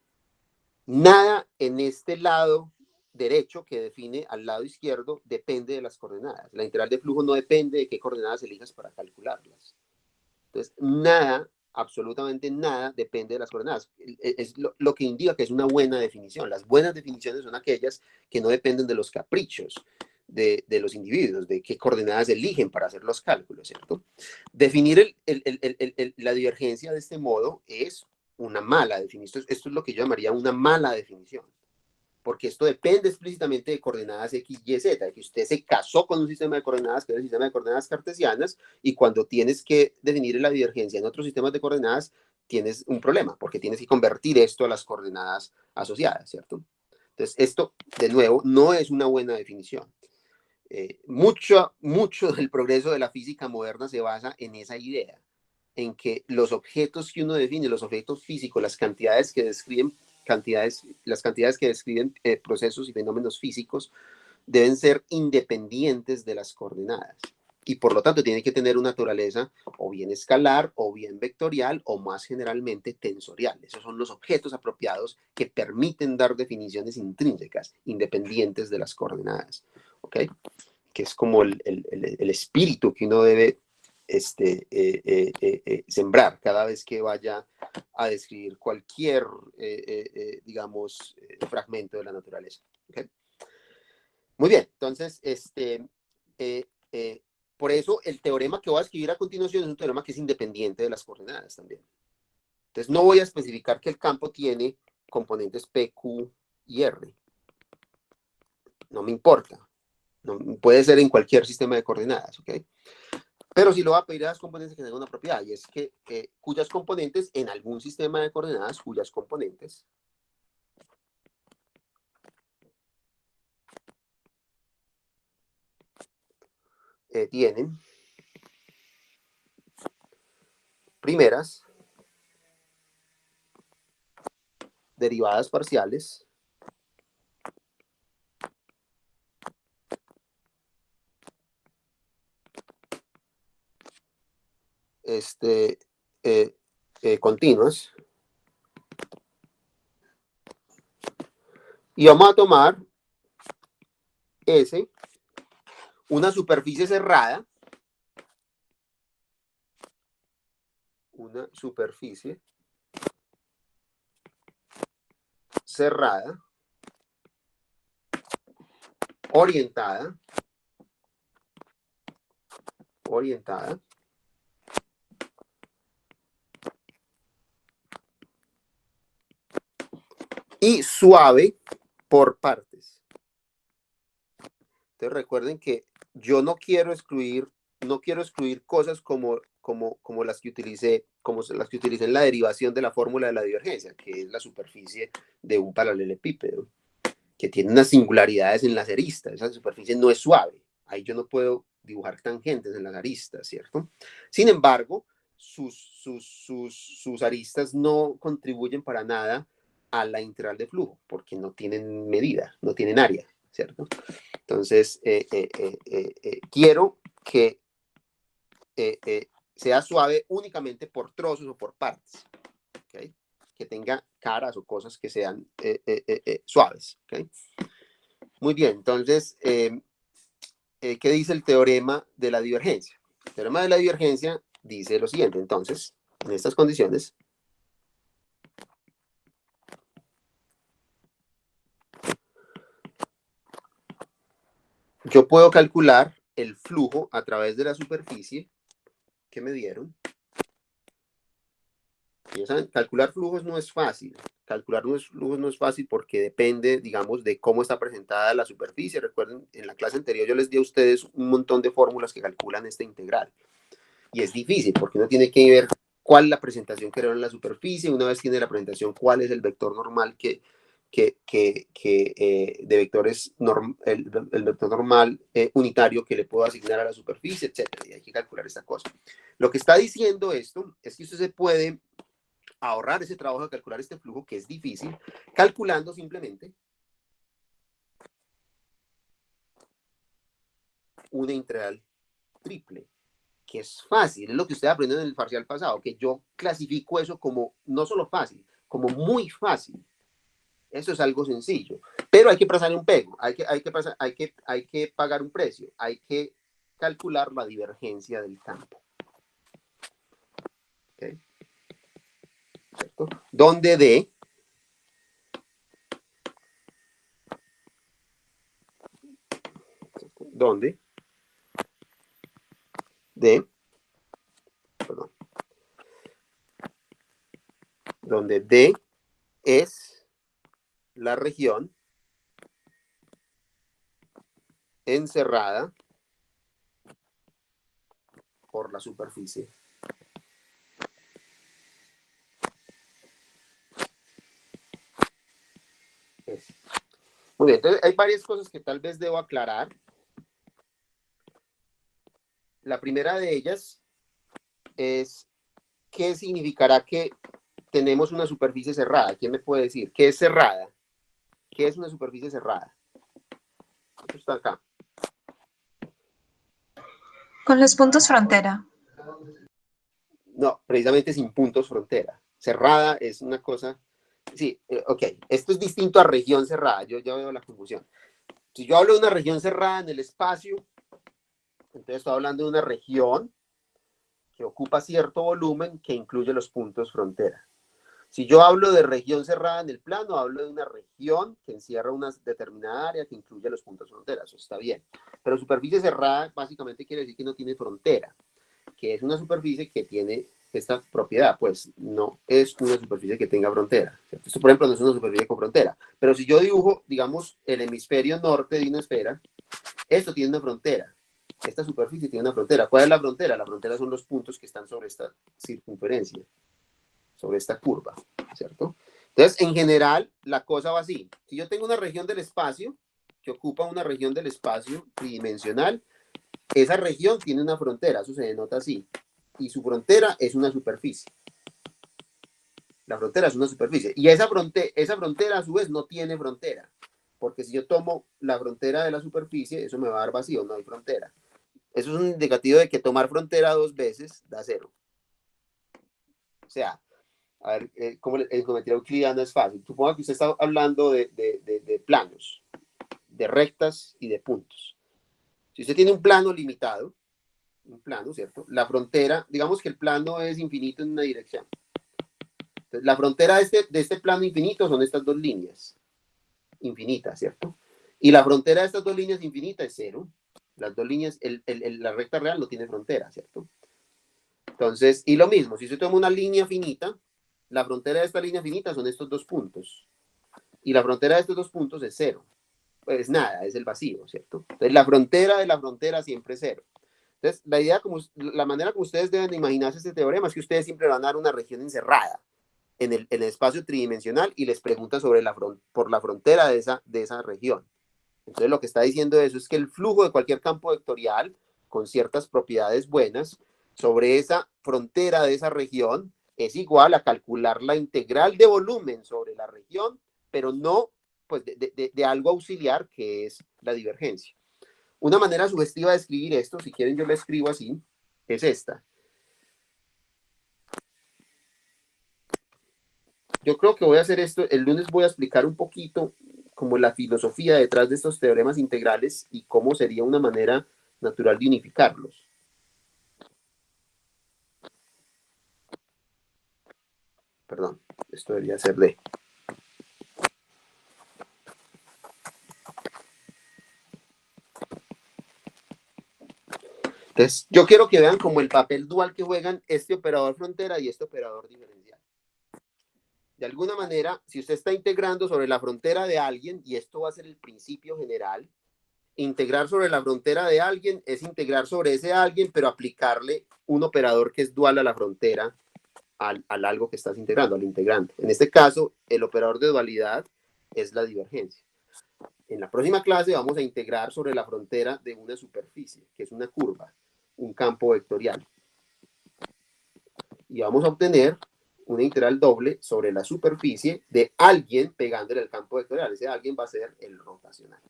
Nada en este lado derecho que define al lado izquierdo depende de las coordenadas. La integral de flujo no depende de qué coordenadas elijas para calcularlas. Entonces, nada, absolutamente nada, depende de las coordenadas. Es lo que indica que es una buena definición. Las buenas definiciones son aquellas que no dependen de los caprichos de los individuos, de qué coordenadas eligen para hacer los cálculos, ¿cierto? Definir la divergencia de este modo es una mala definición. Esto es lo que yo llamaría una mala definición. porque esto depende explícitamente de coordenadas X, Y, Z, de que usted se casó con un sistema de coordenadas que es el sistema de coordenadas cartesianas, y cuando tienes que definir la divergencia en otros sistemas de coordenadas, tienes un problema, porque tienes que convertir esto a las coordenadas asociadas, ¿cierto? Entonces, esto, de nuevo, no es una buena definición. Mucho del progreso de la física moderna se basa en esa idea, en que los objetos que uno define, los objetos físicos, las cantidades que describen procesos y fenómenos físicos, deben ser independientes de las coordenadas. Y por lo tanto tiene que tener una naturaleza o bien escalar, o bien vectorial, o más generalmente tensorial. Esos son los objetos apropiados que permiten dar definiciones intrínsecas, independientes de las coordenadas. ¿Ok? Que es como el espíritu que uno debe sembrar cada vez que vaya a describir cualquier, digamos, fragmento de la naturaleza. ¿Okay? Muy bien, entonces, por eso el teorema que voy a escribir a continuación es un teorema que es independiente de las coordenadas también. Entonces, no voy a especificar que el campo tiene componentes P, Q y R. No me importa. No, puede ser en cualquier sistema de coordenadas, ¿ok? Pero sí lo va a pedir a las componentes que tengan una propiedad, y es que cuyas componentes en algún sistema de coordenadas, cuyas componentes tienen primeras, derivadas parciales, continuas, y vamos a tomar S, una superficie cerrada, orientada, y suave por partes. Entonces recuerden que yo no quiero excluir cosas como las que utilicé, en la derivación de la fórmula de la divergencia, que es la superficie de un paralelepípedo, que tiene unas singularidades en las aristas. Esa superficie no es suave. Ahí yo no puedo dibujar tangentes en las aristas, ¿cierto? Sin embargo, sus aristas no contribuyen para nada a la integral de flujo, porque no tienen medida, no tienen área, ¿cierto? Entonces, quiero que sea suave únicamente por trozos o por partes, ¿okay? Que tenga caras o cosas que sean suaves, ¿okay? Muy bien, entonces, ¿qué dice el teorema de la divergencia? El teorema de la divergencia dice lo siguiente, entonces, en estas condiciones, yo puedo calcular el flujo a través de la superficie que me dieron. Y ya saben, calcular flujos no es fácil. Calcular flujos no es fácil porque depende, digamos, de cómo está presentada la superficie. Recuerden, en la clase anterior yo les di a ustedes un montón de fórmulas que calculan esta integral. Y es difícil porque uno tiene que ver cuál es la presentación que era en la superficie. Una vez tiene la presentación, cuál es el vector normal de vectores, el vector normal unitario que le puedo asignar a la superficie, etcétera. Y hay que calcular esta cosa. Lo que está diciendo esto es que usted se puede ahorrar ese trabajo de calcular este flujo, que es difícil, calculando simplemente una integral triple, que es fácil, es lo que usted aprendió en el parcial pasado, que yo clasifico eso como no solo fácil, como muy fácil. Eso es algo sencillo, pero hay que pasar un pego, hay que pagar un precio, hay que calcular la divergencia del campo. ¿Okay? ¿Cierto? Donde D donde D es la región encerrada por la superficie. Muy bien, entonces hay varias cosas que tal vez debo aclarar. La primera de ellas es ¿qué significará que tenemos una superficie cerrada? ¿Quién me puede decir? ¿Qué es cerrada? ¿Qué es una superficie cerrada? Esto está acá. Con los puntos frontera. No, precisamente sin puntos frontera. Cerrada es una cosa... Sí, ok. Esto es distinto a región cerrada. Yo ya veo la confusión. Si yo hablo de una región cerrada en el espacio, entonces estoy hablando de una región que ocupa cierto volumen que incluye los puntos frontera. Si yo hablo de región cerrada en el plano, hablo de una región que encierra una determinada área que incluye los puntos frontera. Eso está bien. Pero superficie cerrada básicamente quiere decir que no tiene frontera, que es una superficie que tiene esta propiedad. Pues no es una superficie que tenga frontera. Esto, por ejemplo, no es una superficie con frontera. Pero si yo dibujo, digamos, el hemisferio norte de una esfera, esto tiene una frontera. Esta superficie tiene una frontera. ¿Cuál es la frontera? La frontera son los puntos que están sobre esta circunferencia, sobre esta curva, ¿cierto? Entonces, en general, la cosa va así. Si yo tengo una región del espacio que ocupa una región del espacio tridimensional, esa región tiene una frontera, eso se denota así, y su frontera es una superficie. La frontera es una superficie, y esa frontera a su vez no tiene frontera, porque si yo tomo la frontera de la superficie, eso me va a dar vacío, no hay frontera. Eso es un indicativo de que tomar frontera dos veces da cero. O sea, a ver, como en geometría euclidiana es fácil. Suponga que usted está hablando de planos, de rectas y de puntos. Si usted tiene un plano limitado, un plano, ¿cierto? La frontera, digamos que el plano es infinito en una dirección. Entonces, la frontera de este plano infinito son estas dos líneas infinitas, ¿cierto? Y la frontera de estas dos líneas infinitas es cero. Las dos líneas, la recta real no tiene frontera, ¿cierto? Entonces, y lo mismo, si usted toma una línea finita, la frontera de esta línea finita son estos dos puntos. Y la frontera de estos dos puntos es cero. Pues nada, es el vacío, ¿cierto? Entonces, la frontera de la frontera siempre es cero. Entonces, la manera como ustedes deben imaginarse este teorema es que ustedes siempre van a dar una región encerrada en el espacio tridimensional y les preguntan por la frontera de esa región. Entonces, lo que está diciendo eso es que el flujo de cualquier campo vectorial con ciertas propiedades buenas sobre esa frontera de esa región es igual a calcular la integral de volumen sobre la región, pero no pues, de algo auxiliar que es la divergencia. Una manera sugestiva de escribir esto, si quieren yo lo escribo así, es esta. Yo creo que voy a hacer esto, el lunes voy a explicar un poquito como la filosofía detrás de estos teoremas integrales y cómo sería una manera natural de unificarlos. Perdón, esto debería ser de... Entonces, yo quiero que vean como el papel dual que juegan este operador frontera y este operador diferencial. De alguna manera, si usted está integrando sobre la frontera de alguien, y esto va a ser el principio general, integrar sobre la frontera de alguien es integrar sobre ese alguien, pero aplicarle un operador que es dual a la frontera, al algo que estás integrando, al integrante. En este caso, el operador de dualidad es la divergencia. En la próxima clase vamos a integrar sobre la frontera de una superficie, que es una curva, un campo vectorial. Y vamos a obtener una integral doble sobre la superficie de alguien pegándole el campo vectorial. Ese alguien va a ser el rotacional.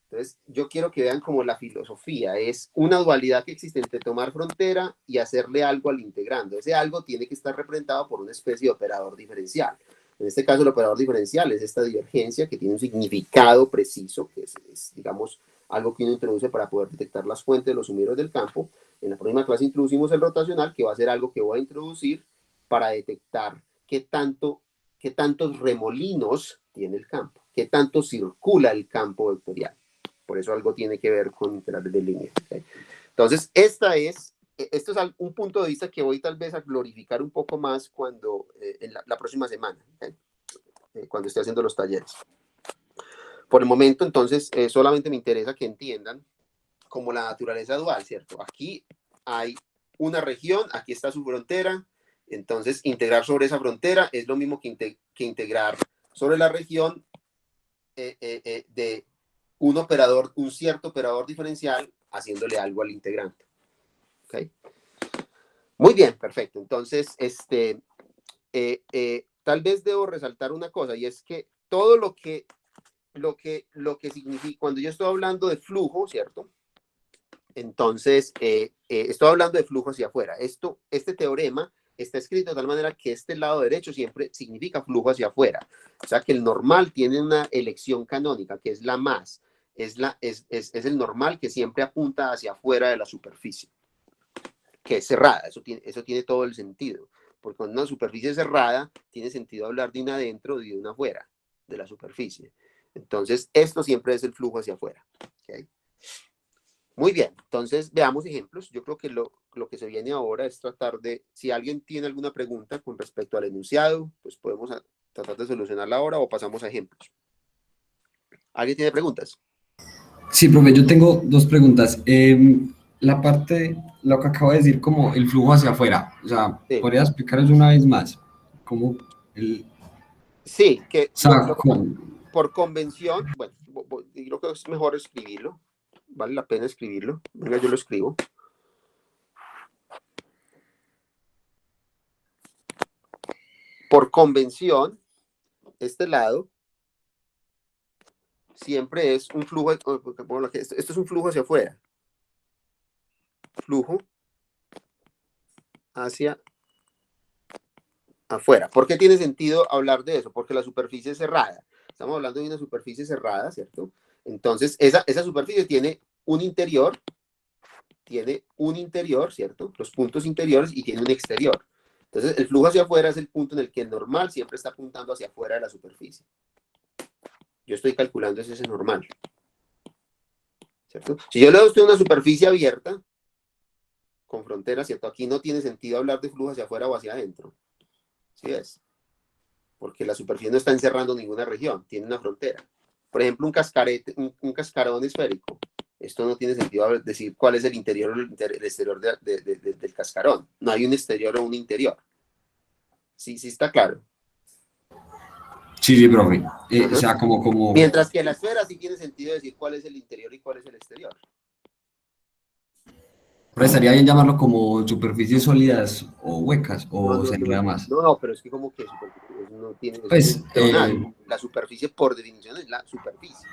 Entonces, yo quiero que vean como la filosofía es una dualidad que existe entre tomar frontera y hacerle algo al integrando. Ese algo tiene que estar representado por una especie de operador diferencial. En este caso, el operador diferencial es esta divergencia que tiene un significado preciso, que es digamos, algo que uno introduce para poder detectar las fuentes de los sumidores del campo. En la próxima clase introducimos el rotacional, que va a ser algo que voy a introducir para detectar qué tantos remolinos tiene el campo, qué tanto circula el campo vectorial. Por eso algo tiene que ver con integrales de línea. ¿Okay? Entonces, esto es un punto de vista que voy tal vez a glorificar un poco más cuando, en la próxima semana, ¿okay? Cuando esté haciendo los talleres. por el momento, entonces, solamente me interesa que entiendan como la naturaleza dual, ¿cierto? Aquí hay una región, aquí está su frontera, entonces integrar sobre esa frontera es lo mismo que integrar sobre la región de un operador, un cierto operador diferencial, haciéndole algo al integrante. ¿Okay? Muy bien, perfecto. Entonces, tal vez debo resaltar una cosa, y es que todo lo que significa, cuando yo estoy hablando de flujo, ¿cierto? Entonces, estoy hablando de flujo hacia afuera. Este teorema está escrito de tal manera que este lado derecho siempre significa flujo hacia afuera. O sea, que el normal tiene una elección canónica, que es la más. Es el normal que siempre apunta hacia afuera de la superficie, que es cerrada. Eso tiene todo el sentido. Porque cuando una superficie es cerrada, tiene sentido hablar de una adentro y de una afuera de la superficie. Entonces, esto siempre es el flujo hacia afuera. ¿Okay? Muy bien, entonces veamos ejemplos. Yo creo que lo que se viene ahora es tratar de, si alguien tiene alguna pregunta con respecto al enunciado, pues podemos tratar de solucionarla ahora o pasamos a ejemplos. ¿Alguien tiene preguntas? Sí, profe, yo tengo dos preguntas. La parte, lo que acabo de decir, como el flujo hacia afuera, o sea, Sí. ¿podría explicaros una vez más? Como el... Sí, que O sea, por convención, bueno, yo creo que es mejor escribirlo. Vale la pena escribirlo. Venga, yo lo escribo. Por convención, este lado siempre es un flujo, esto es un flujo hacia afuera. Flujo hacia afuera. ¿Por qué tiene sentido hablar de eso? Porque la superficie es cerrada. Estamos hablando de una superficie cerrada, ¿cierto? Entonces, esa superficie tiene un interior, ¿cierto? Los puntos interiores y tiene un exterior. Entonces, el flujo hacia afuera es el punto en el que el normal siempre está apuntando hacia afuera de la superficie. Yo estoy calculando ese normal, ¿cierto? Si yo le doy a usted una superficie abierta, con frontera, ¿cierto? Aquí no tiene sentido hablar de flujo hacia afuera o hacia adentro. ¿Sí es? Porque la superficie no está encerrando ninguna región, tiene una frontera. Por ejemplo, un cascarón esférico. Esto no tiene sentido decir cuál es el interior o el exterior del cascarón. No hay un exterior o un interior. Sí, sí está claro. Sí, profe. O sea, como... Mientras que la esfera sí tiene sentido decir cuál es el interior y cuál es el exterior. Pero estaría bien llamarlo como superficies sólidas o huecas, o se enreda más. No, pero es que como que superficie no tiene, es Pues, funcional. La superficie por definición es la superficie.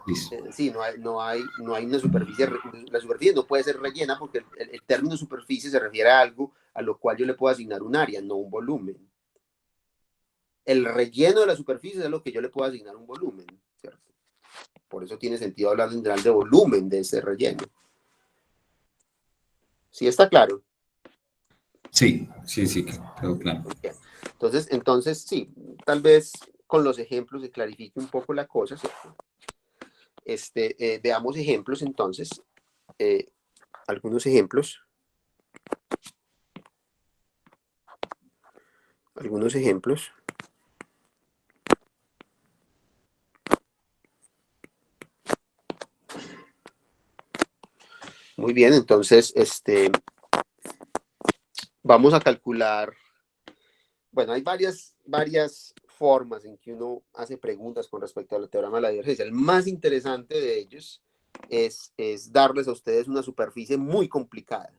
Listo. Sí, no hay una superficie, la superficie no puede ser rellena porque el término superficie se refiere a algo a lo cual yo le puedo asignar un área, no un volumen. El relleno de la superficie es a lo que yo le puedo asignar un volumen, ¿cierto? Por eso tiene sentido hablar en general de volumen de ese relleno. ¿Sí está claro? Sí, quedó claro. Okay. Entonces, sí, tal vez con los ejemplos se clarifique un poco la cosa, ¿cierto? Veamos ejemplos entonces, algunos ejemplos. Muy bien, entonces, vamos a calcular. Bueno, hay varias formas en que uno hace preguntas con respecto al teorema de la divergencia. El más interesante de ellos es darles a ustedes una superficie muy complicada,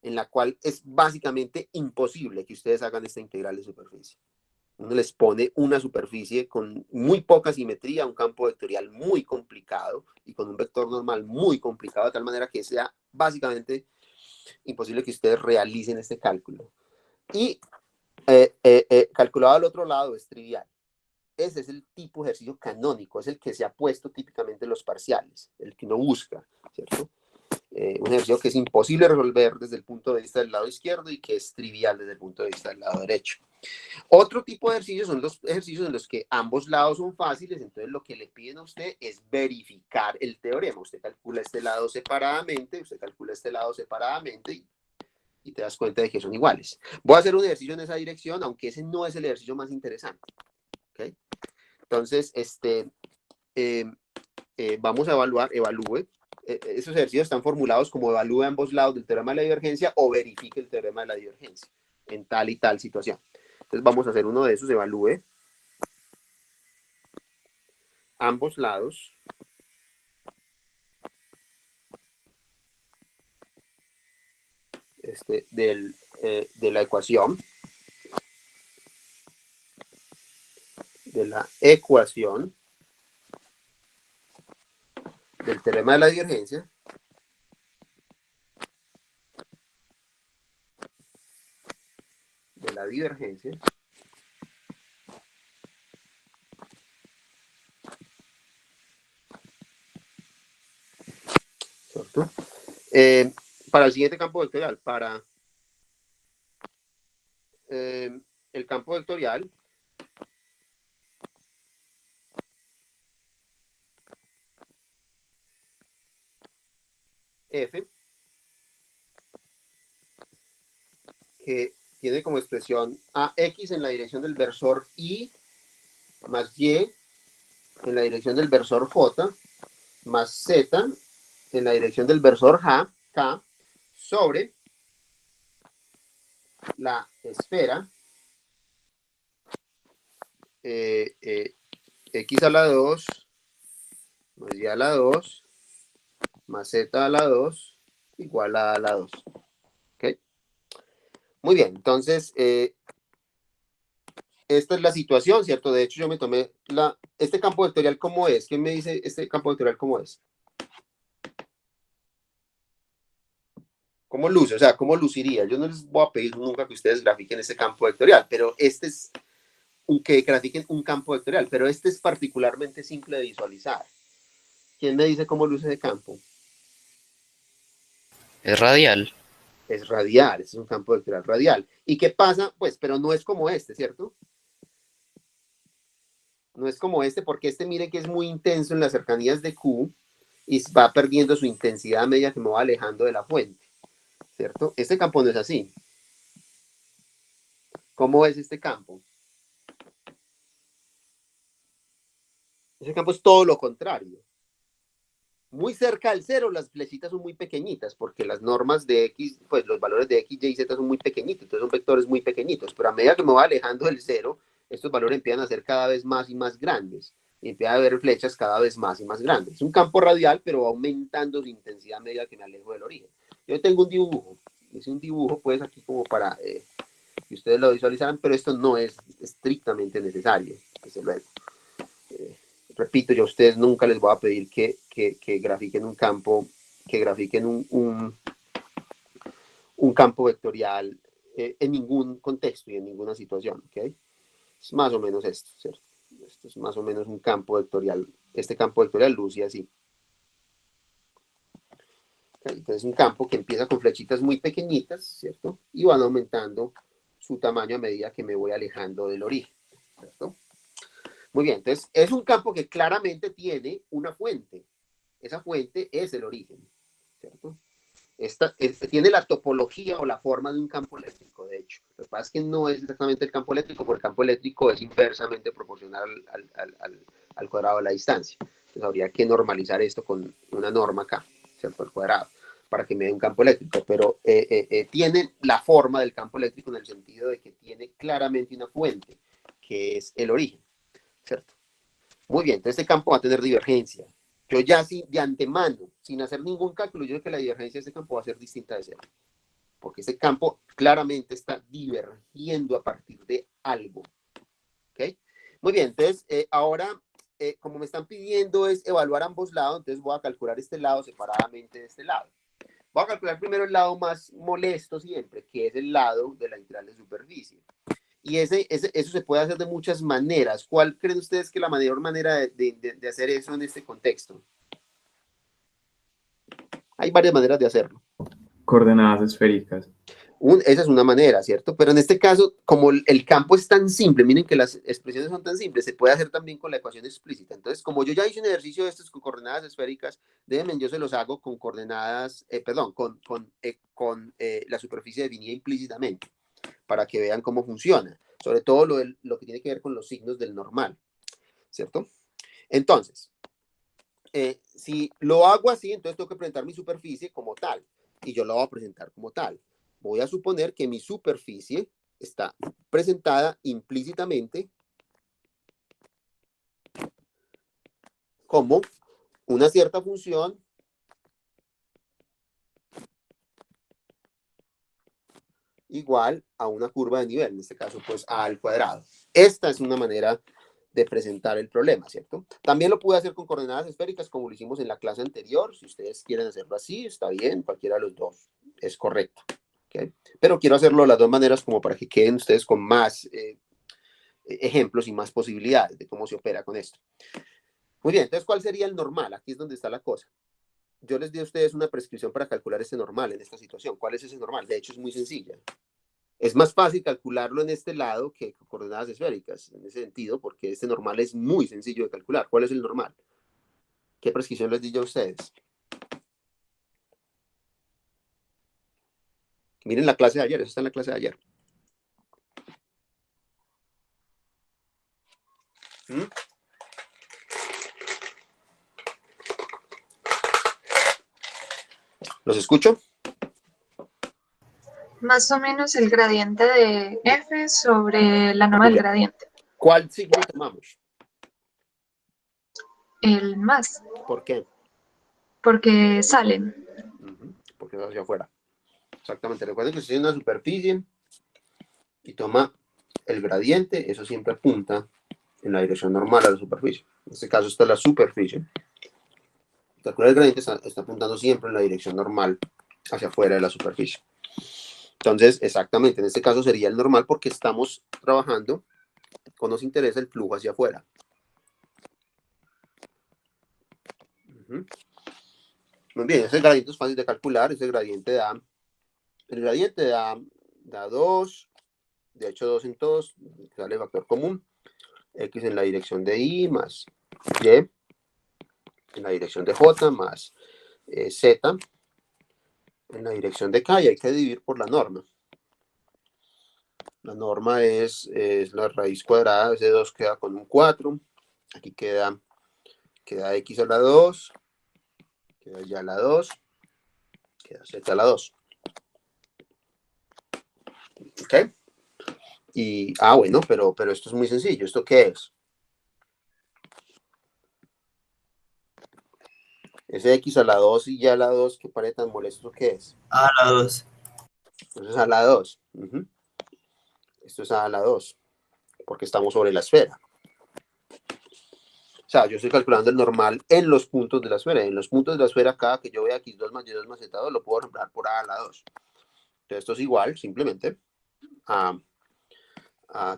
en la cual es básicamente imposible que ustedes hagan esta integral de superficie. Uno les pone una superficie con muy poca simetría, un campo vectorial muy complicado y con un vector normal muy complicado, de tal manera que sea básicamente imposible que ustedes realicen este cálculo. Y calculado al otro lado es trivial. Ese es el tipo de ejercicio canónico, es el que se ha puesto típicamente en los parciales, el que uno busca, ¿cierto? Un ejercicio que es imposible resolver desde el punto de vista del lado izquierdo y que es trivial desde el punto de vista del lado derecho. Otro tipo de ejercicios son los ejercicios en los que ambos lados son fáciles, entonces lo que le piden a usted es verificar el teorema. Usted calcula este lado separadamente, y te das cuenta de que son iguales. Voy a hacer un ejercicio en esa dirección, aunque ese no es el ejercicio más interesante. ¿Okay? Entonces, vamos a evalúe. Esos ejercicios están formulados como evalúe ambos lados del teorema de la divergencia o verifique el teorema de la divergencia en tal y tal situación. Entonces vamos a hacer uno de esos, evalúe ambos lados de la ecuación, del teorema de la divergencia ¿cierto? Para el siguiente campo vectorial, para el campo vectorial F, que tiene como expresión AX en la dirección del versor Y más Y en la dirección del versor J más Z en la dirección del versor K sobre la esfera X a la 2 más Y a la 2 más Z a la 2 igual a la 2. ¿Ok? Muy bien, entonces esta es la situación, ¿cierto? De hecho, yo me tomé este campo vectorial, ¿cómo es? ¿Quién me dice este campo vectorial cómo es? ¿Cómo luce? O sea, ¿cómo luciría? Yo no les voy a pedir nunca que ustedes grafiquen este campo vectorial, pero este es que grafiquen un campo vectorial, pero este es particularmente simple de visualizar. ¿Quién me dice cómo luce ese campo? Es radial. Es radial, es un campo vectorial radial. ¿Y qué pasa? Pues, pero no es como este, ¿cierto? No es como este, porque miren que es muy intenso en las cercanías de Q y va perdiendo su intensidad a medida que me va alejando de la fuente, ¿cierto? Este campo no es así. ¿Cómo es este campo? Ese campo es todo lo contrario. Muy cerca al cero, las flechitas son muy pequeñitas, porque las normas de X, pues los valores de X, Y, Z son muy pequeñitos, entonces son vectores muy pequeñitos, pero a medida que me va alejando del cero, estos valores empiezan a ser cada vez más y más grandes, y empieza a haber flechas cada vez más y más grandes. Es un campo radial, pero va aumentando su intensidad a medida que me alejo del origen. Yo tengo un dibujo, hice un dibujo pues aquí como para que ustedes lo visualizaran, pero esto no es estrictamente necesario, desde luego. Repito, yo a ustedes nunca les voy a pedir que grafiquen un campo, que grafiquen un campo vectorial en ningún contexto y en ninguna situación, ¿ok? Es más o menos esto, ¿cierto? Esto es más o menos un campo vectorial. Este campo vectorial luce así. ¿Okay? Entonces es un campo que empieza con flechitas muy pequeñitas, ¿cierto? Y van aumentando su tamaño a medida que me voy alejando del origen, ¿cierto? Muy bien, entonces es un campo que claramente tiene una fuente. Esa fuente es el origen, ¿cierto? Tiene la topología o la forma de un campo eléctrico, de hecho. Lo que pasa es que no es exactamente el campo eléctrico, porque el campo eléctrico es inversamente proporcional al cuadrado de la distancia. Entonces habría que normalizar esto con una norma acá, ¿cierto? Al cuadrado, para que me dé un campo eléctrico. Pero tiene la forma del campo eléctrico en el sentido de que tiene claramente una fuente, que es el origen, ¿cierto? Muy bien, entonces este campo va a tener divergencia. Yo ya de antemano, sin hacer ningún cálculo, yo sé que la divergencia de este campo va a ser distinta de cero. Porque este campo claramente está divergiendo a partir de algo. ¿Ok? Muy bien, entonces ahora, como me están pidiendo es evaluar ambos lados, entonces voy a calcular este lado separadamente de este lado. Voy a calcular primero el lado más molesto siempre, que es el lado de la integral de superficie. Y eso se puede hacer de muchas maneras. ¿Cuál creen ustedes que es la mayor manera de hacer eso en este contexto? Hay varias maneras de hacerlo. Coordenadas esféricas. Esa es una manera, ¿cierto? Pero en este caso, como el campo es tan simple, miren que las expresiones son tan simples, se puede hacer también con la ecuación explícita. Entonces, como yo ya hice un ejercicio de estos con coordenadas esféricas, déjenme, yo se los hago con coordenadas, con la superficie definida implícitamente, para que vean cómo funciona. Sobre todo lo que tiene que ver con los signos del normal. ¿cierto? Entonces, si lo hago así, entonces tengo que presentar mi superficie como tal, y yo la voy a presentar como tal. Voy a suponer que mi superficie está presentada implícitamente como una cierta función igual a una curva de nivel, en este caso pues a al cuadrado. Esta es una manera de presentar el problema, ¿cierto? También lo pude hacer con coordenadas esféricas como lo hicimos en la clase anterior. Si ustedes quieren hacerlo así, está bien, cualquiera de los dos es correcto, ¿okay? Pero quiero hacerlo de las dos maneras como para que queden ustedes con más ejemplos y más posibilidades de cómo se opera con esto. Muy bien, entonces, ¿cuál sería el normal? Aquí es donde está la cosa. Yo les di a ustedes una prescripción para calcular este normal en esta situación. ¿Cuál es ese normal? De hecho, es muy sencilla. Es más fácil calcularlo en este lado que con coordenadas esféricas, en ese sentido, porque este normal es muy sencillo de calcular. ¿Cuál es el normal? ¿Qué prescripción les di yo a ustedes? Miren la clase de ayer, eso está en la clase de ayer. ¿Mm? ¿Los escucho? Más o menos el gradiente de f sobre la norma del gradiente. ¿Cuál signo tomamos? El más, ¿Por qué? porque salen. Porque va hacia afuera. Exactamente. Recuerden que si tiene una superficie y toma el gradiente, eso siempre apunta en la dirección normal a la superficie. En este caso está la superficie. Calcular el gradiente está apuntando siempre en la dirección normal hacia afuera de la superficie. Entonces, exactamente, en este caso sería el normal porque estamos trabajando cuando nos interesa el flujo hacia afuera. Muy bien, ese gradiente es fácil de calcular. Ese gradiente da, el gradiente da 2, de hecho 2 en todos, sale el factor común, x en la dirección de y más y en la dirección de j más z en la dirección de k, y hay que dividir por la norma. La norma es la raíz cuadrada, ese 2 queda con un 4, aquí queda x a la 2, queda ya la 2, queda z a la 2. ¿Ok? Y, bueno, pero esto es muy sencillo. ¿Esto qué es? Ese x a la 2 y ya a la 2, que parece tan molesto, ¿qué es? A la 2. Entonces a la 2. Esto es a la 2, porque estamos sobre la esfera. O sea, yo estoy calculando el normal en los puntos de la esfera. En los puntos de la esfera, cada que yo vea x2 más y2 más z2, lo puedo reemplazar por a la 2. Entonces esto es igual, simplemente, a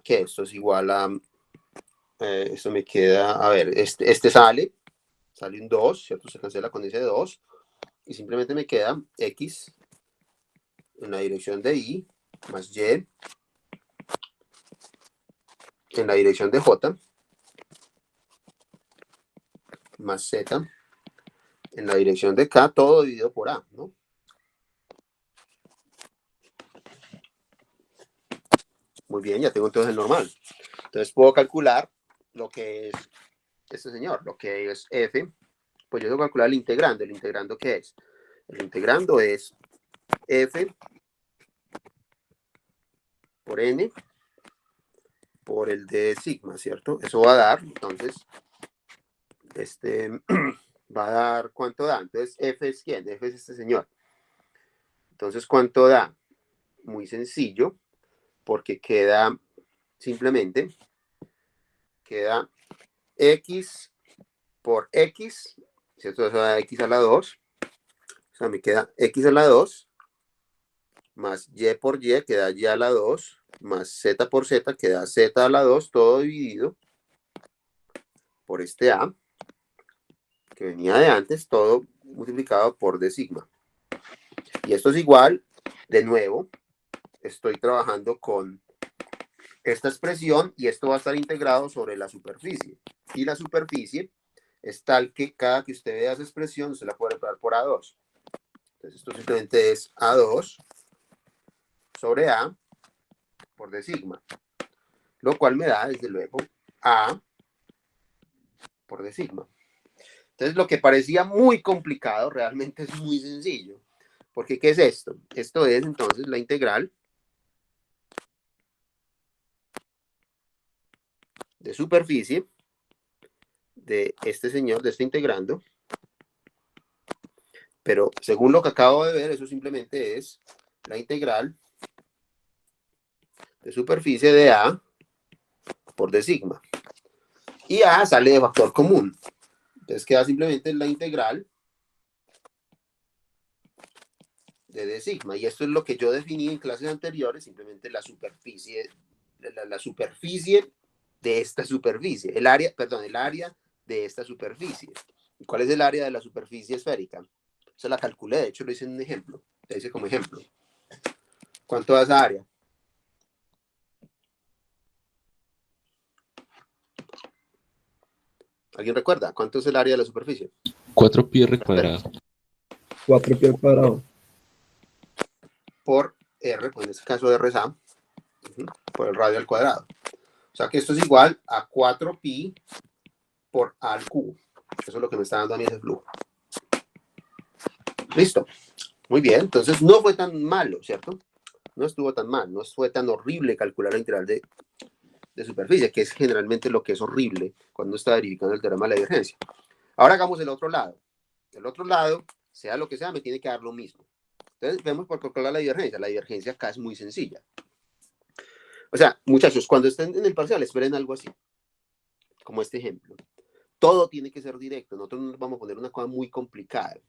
¿qué? Esto es igual a, esto me queda, a ver, este sale un 2, ¿cierto? Se cancela con ese 2, y simplemente me queda x en la dirección de y más y en la dirección de j más z en la dirección de k, todo dividido por a, ¿no? Muy bien, ya tengo entonces el normal. Entonces puedo calcular lo que es este señor, lo que es f. Pues yo tengo que calcular el integrando. ¿El integrando qué es? El integrando es f por n por el de sigma, ¿cierto? Eso va a dar, entonces, va a dar, ¿cuánto da? Entonces, f es ¿quién? F es este señor. Entonces, ¿cuánto da? Muy sencillo, porque queda, simplemente, queda x por x, ¿cierto? Eso da x a la 2. O sea, me queda x a la 2 más y por y, queda y a la 2, más z por z, queda z a la 2, todo dividido por este a, que venía de antes, todo multiplicado por d sigma. Y esto es igual, de nuevo, estoy trabajando con esta expresión y esto va a estar integrado sobre la superficie. Y la superficie es tal que cada que usted vea esa expresión, se la puede reemplazar por A2. Entonces esto simplemente es A2 sobre A por D sigma. Lo cual me da, desde luego, A por d sigma. Entonces, lo que parecía muy complicado realmente es muy sencillo. Porque, ¿qué es esto? Esto es, entonces, la integral de superficie de este señor, de este integrando. Pero, según lo que acabo de ver, eso simplemente es la integral de superficie de A por d sigma. Y A sale de factor común. Entonces queda simplemente la integral de d sigma. Y esto es lo que yo definí en clases anteriores, simplemente la superficie, la superficie de esta superficie. El área de esta superficie. ¿Y cuál es el área de la superficie esférica? Eso la calculé, de hecho lo hice en un ejemplo. Lo hice como ejemplo. ¿Cuánto da esa área? ¿Alguien recuerda? ¿Cuánto es el área de la superficie? 4πr cuadrado. 4π al cuadrado. Por R, pues en este caso R es A, por el radio al cuadrado. O sea que esto es igual a 4pi por A al cubo. Eso es lo que me está dando a mí ese flujo. Listo. Muy bien, entonces no fue tan malo, ¿cierto? No estuvo tan mal, no fue tan horrible calcular la integral de superficie, que es generalmente lo que es horrible cuando está verificando el teorema de la divergencia. Ahora hagamos el otro lado. El otro lado, sea lo que sea, me tiene que dar lo mismo. Entonces, vemos por calcular la divergencia. La divergencia acá es muy sencilla. O sea, muchachos, cuando estén en el parcial, esperen algo así, como este ejemplo. Todo tiene que ser directo. Nosotros no nos vamos a poner una cosa muy complicada.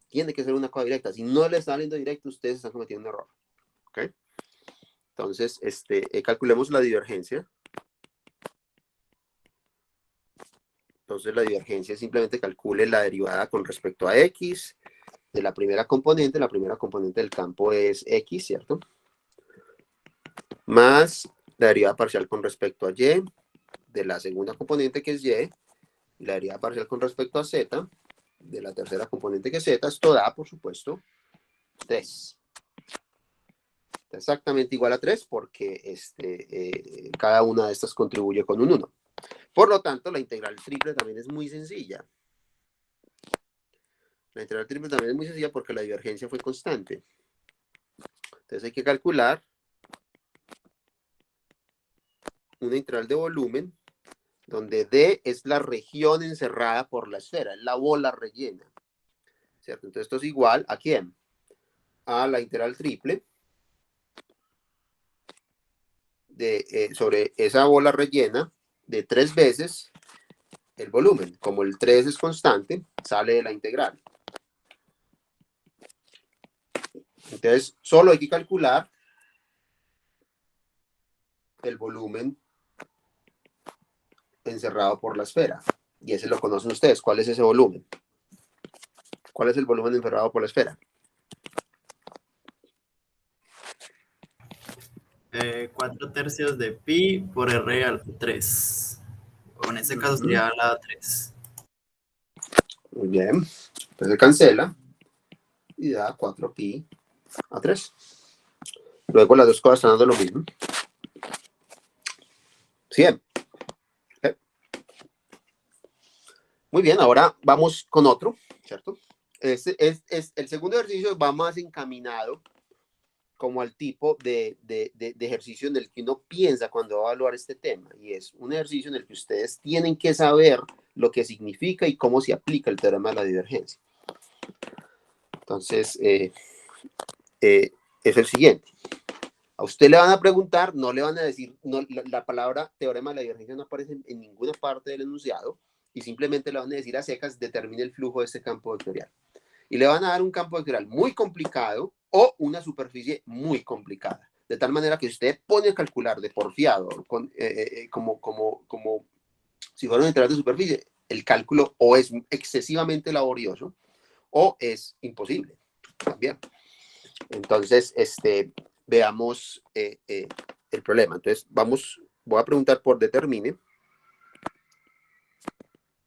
Tiene que ser una cosa directa. Si no le está saliendo directo, ustedes están cometiendo un error. ¿Ok? Entonces, calculemos la divergencia. Entonces, la divergencia simplemente calcule la derivada con respecto a x de la primera componente. La primera componente del campo es x, ¿cierto? Más la derivada parcial con respecto a y de la segunda componente, que es y, y la derivada parcial con respecto a z de la tercera componente, que es z. Esto da, por supuesto, 3. Exactamente igual a 3 porque cada una de estas contribuye con un 1. Por lo tanto, la integral triple también es muy sencilla. La integral triple también es muy sencilla porque la divergencia fue constante. Entonces hay que calcular una integral de volumen donde D es la región encerrada por la esfera, es la bola rellena. ¿Cierto? Entonces esto es igual ¿a quién? A la integral triple sobre esa bola rellena de 3 veces el volumen. Como el 3 es constante, sale de la integral. Entonces, solo hay que calcular el volumen encerrado por la esfera. Y ese lo conocen ustedes. ¿Cuál es ese volumen? ¿Cuál es el volumen encerrado por la esfera? 4/3 de pi por r al 3. O en este caso sería la 3. Muy bien. Entonces se cancela y da 4pi a 3. Luego las dos cosas están dando lo mismo. 100. ¿Okay? Muy bien, ahora vamos con otro, ¿cierto? El segundo ejercicio va más encaminado como al tipo de ejercicio en el que uno piensa cuando va a evaluar este tema, y es un ejercicio en el que ustedes tienen que saber lo que significa y cómo se aplica el teorema de la divergencia. Entonces, es el siguiente. A usted le van a preguntar, no le van a decir, no, la palabra teorema de la divergencia no aparece en ninguna parte del enunciado, y simplemente le van a decir a secas, determine el flujo de este campo vectorial. Y le van a dar un campo vectorial muy complicado o una superficie muy complicada. De tal manera que usted pone a calcular de porfiado, como si fuera una integral de superficie, el cálculo o es excesivamente laborioso o es imposible también. Entonces, veamos el problema. Entonces, voy a preguntar por determine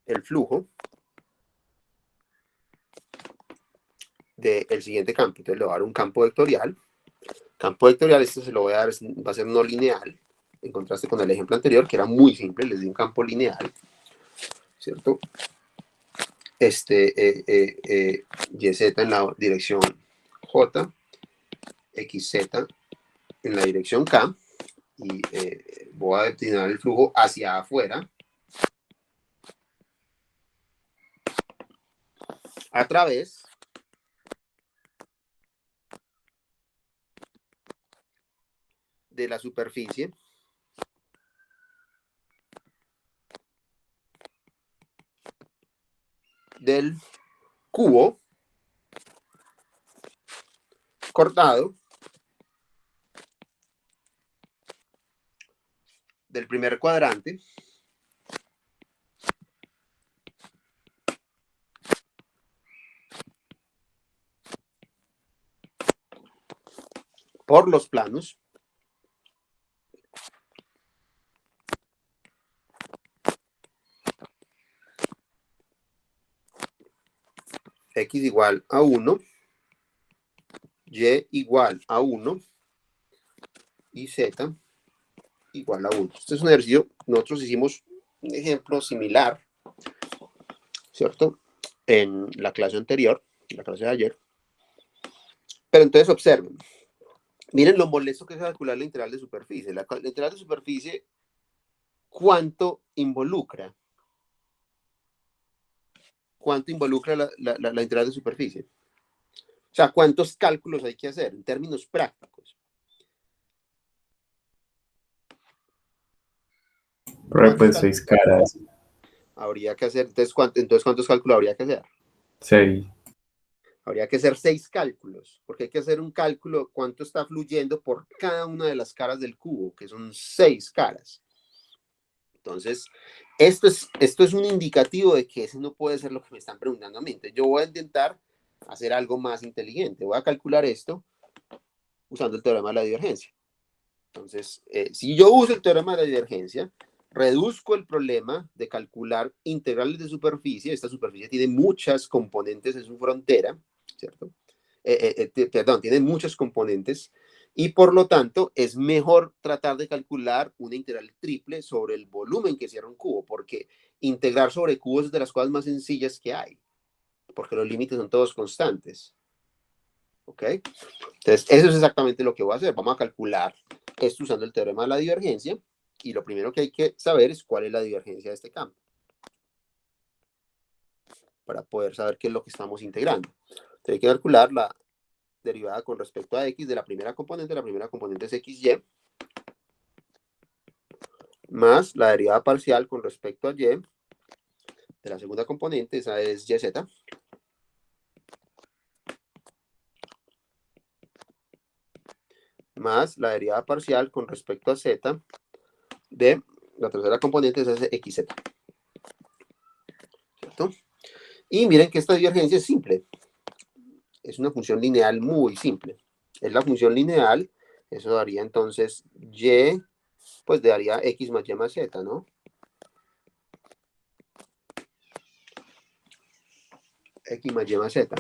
el flujo del siguiente campo. Entonces le voy a dar un campo vectorial. Campo vectorial, se lo voy a dar, va a ser no lineal, en contraste con el ejemplo anterior, que era muy simple, les di un campo lineal. ¿cierto? YZ en la dirección J, XZ en la dirección K, y voy a destinar el flujo hacia afuera a través de la superficie del cubo cortado del primer cuadrante por los planos X igual a 1, Y igual a 1 y Z igual a 1. Este es un ejercicio, nosotros hicimos un ejemplo similar, ¿cierto? En la clase anterior, en la clase de ayer. Pero entonces observen, miren lo molesto que es calcular la integral de superficie. La integral de superficie, ¿cuánto involucra? ¿Cuánto involucra la integral de superficie? O sea, ¿cuántos cálculos hay que hacer en términos prácticos? Pues 6 caras. Habría que hacer, entonces, ¿cuántos cálculos habría que hacer? 6. Habría que hacer 6 cálculos, porque hay que hacer un cálculo de cuánto está fluyendo por cada una de las caras del cubo, que son 6 caras. Entonces, esto es un indicativo de que ese no puede ser lo que me están preguntando a mí. Entonces, yo voy a intentar hacer algo más inteligente. Voy a calcular esto usando el teorema de la divergencia. Entonces, si yo uso el teorema de la divergencia, reduzco el problema de calcular integrales de superficie. Esta superficie tiene muchas componentes en su frontera, ¿cierto? Perdón, tiene muchos componentes y por lo tanto es mejor tratar de calcular una integral triple sobre el volumen que cierra un cubo, porque integrar sobre cubos es de las cosas más sencillas que hay, porque los límites son todos constantes. ¿Ok? Entonces, eso es exactamente lo que voy a hacer. Vamos a calcular esto usando el teorema de la divergencia. Y lo primero que hay que saber es cuál es la divergencia de este campo, para poder saber qué es lo que estamos integrando. Entonces, hay que calcular la derivada con respecto a x de la primera componente. La primera componente es xy, más la derivada parcial con respecto a y de la segunda componente, esa es yz, más la derivada parcial con respecto a z de la tercera componente, esa es xz. ¿Cierto? Y miren que esta divergencia es simple. Es una función lineal muy simple. Es la función lineal, eso daría entonces y, pues daría x más y más z, ¿no? X más y más z.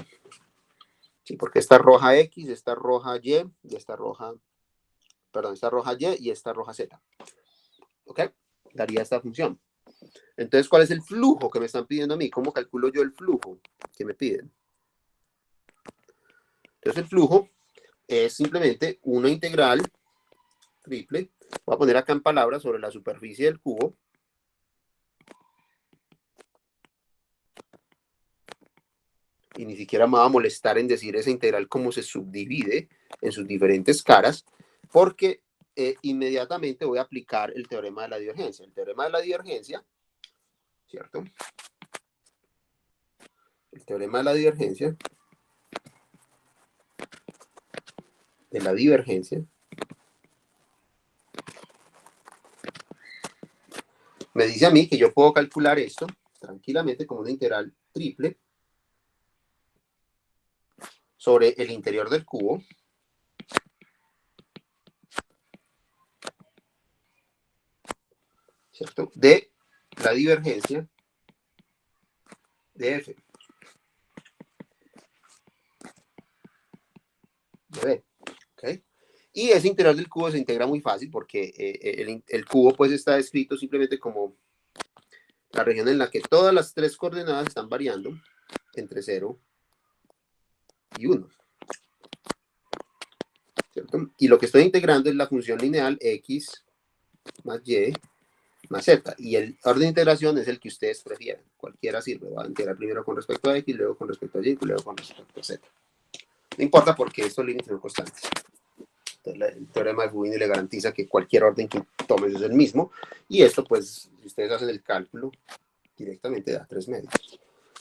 Sí, porque esta roja x, esta roja y esta roja, perdón, esta roja y y esta roja z. ¿Ok? Daría esta función. Entonces, ¿cuál es el flujo que me están pidiendo a mí? ¿Cómo calculo yo el flujo que me piden? Entonces, el flujo es simplemente una integral triple. Voy a poner acá en palabras sobre la superficie del cubo. Y ni siquiera me va a molestar en decir esa integral cómo se subdivide en sus diferentes caras, porque inmediatamente voy a aplicar el teorema de la divergencia. El teorema de la divergencia, ¿cierto? El teorema de la divergencia me dice a mí que yo puedo calcular esto tranquilamente como una integral triple sobre el interior del cubo, ¿cierto? De la divergencia de f de b. ¿Ok? Y ese integral del cubo se integra muy fácil porque el cubo pues está escrito simplemente como la región en la que todas las tres coordenadas están variando entre 0 y 1. ¿Cierto? Y lo que estoy integrando es la función lineal x más y más z. Y el orden de integración es el que ustedes prefieran. Cualquiera sirve. Va a integrar primero con respecto a x, luego con respecto a y, luego con respecto a z. No importa porque estos límites son constantes. Entonces, el teorema de Fubini le garantiza que cualquier orden que tomes es el mismo. Y esto, pues, si ustedes hacen el cálculo, directamente da 3 medios.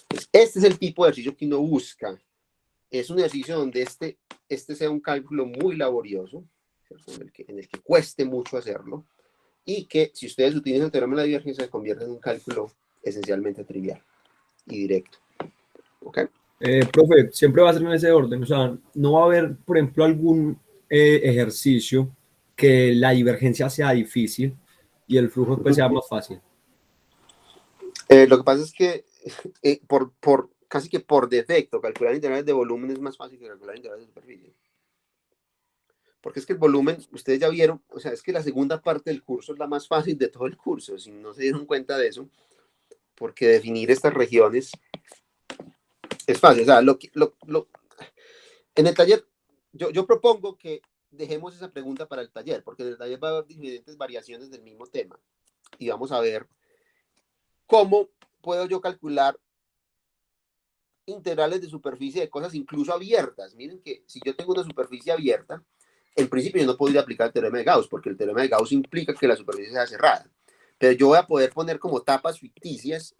Entonces, este es el tipo de ejercicio que uno busca. Es un ejercicio donde este sea un cálculo muy laborioso, ¿cierto? En el que cueste mucho hacerlo, y que si ustedes utilizan el teorema de la divergencia se convierte en un cálculo esencialmente trivial y directo. ¿Ok? Profe, siempre va a ser en ese orden, o sea, no va a haber, por ejemplo, algún ejercicio que la divergencia sea difícil y el flujo pues sea más fácil. Lo que pasa es que casi que por defecto, calcular integrales de volumen es más fácil que calcular integrales de superficie. Porque es que el volumen, ustedes ya vieron, o sea, es que la segunda parte del curso es la más fácil de todo el curso, si no se dieron cuenta de eso, porque definir estas regiones es fácil. O sea, en el taller, yo propongo que dejemos esa pregunta para el taller, porque en el taller va a haber diferentes variaciones del mismo tema. Y vamos a ver cómo puedo yo calcular integrales de superficie de cosas incluso abiertas. Miren que si yo tengo una superficie abierta, en principio yo no podría aplicar el teorema de Gauss, porque el teorema de Gauss implica que la superficie sea cerrada. Pero yo voy a poder poner como tapas ficticias,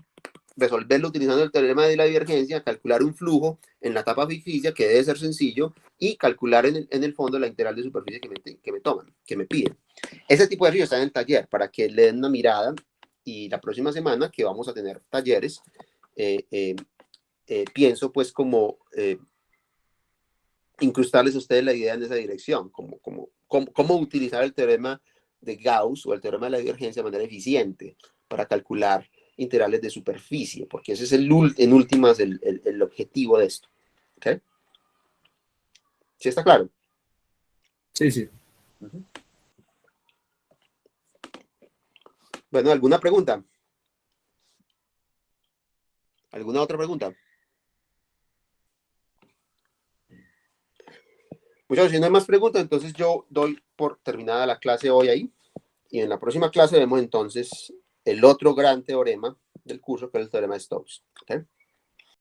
resolverlo utilizando el teorema de la divergencia, calcular un flujo en la tapa ficticia, que debe ser sencillo, y calcular en el fondo la integral de superficie que me piden. Ese tipo de ejercicio está en el taller, para que le den una mirada, y la próxima semana, que vamos a tener talleres, pienso pues como incrustarles a ustedes la idea en esa dirección, cómo utilizar el teorema de Gauss o el teorema de la divergencia de manera eficiente para calcular integrales de superficie, porque ese es en últimas el objetivo de esto. ¿Ok? ¿Sí está claro? Sí, sí. Bueno, ¿alguna pregunta? ¿Alguna otra pregunta? Muchachos, si no hay más preguntas, entonces yo doy por terminada la clase hoy ahí. Y en la próxima clase vemos entonces el otro gran teorema del curso, que es el teorema de Stokes. ¿Okay?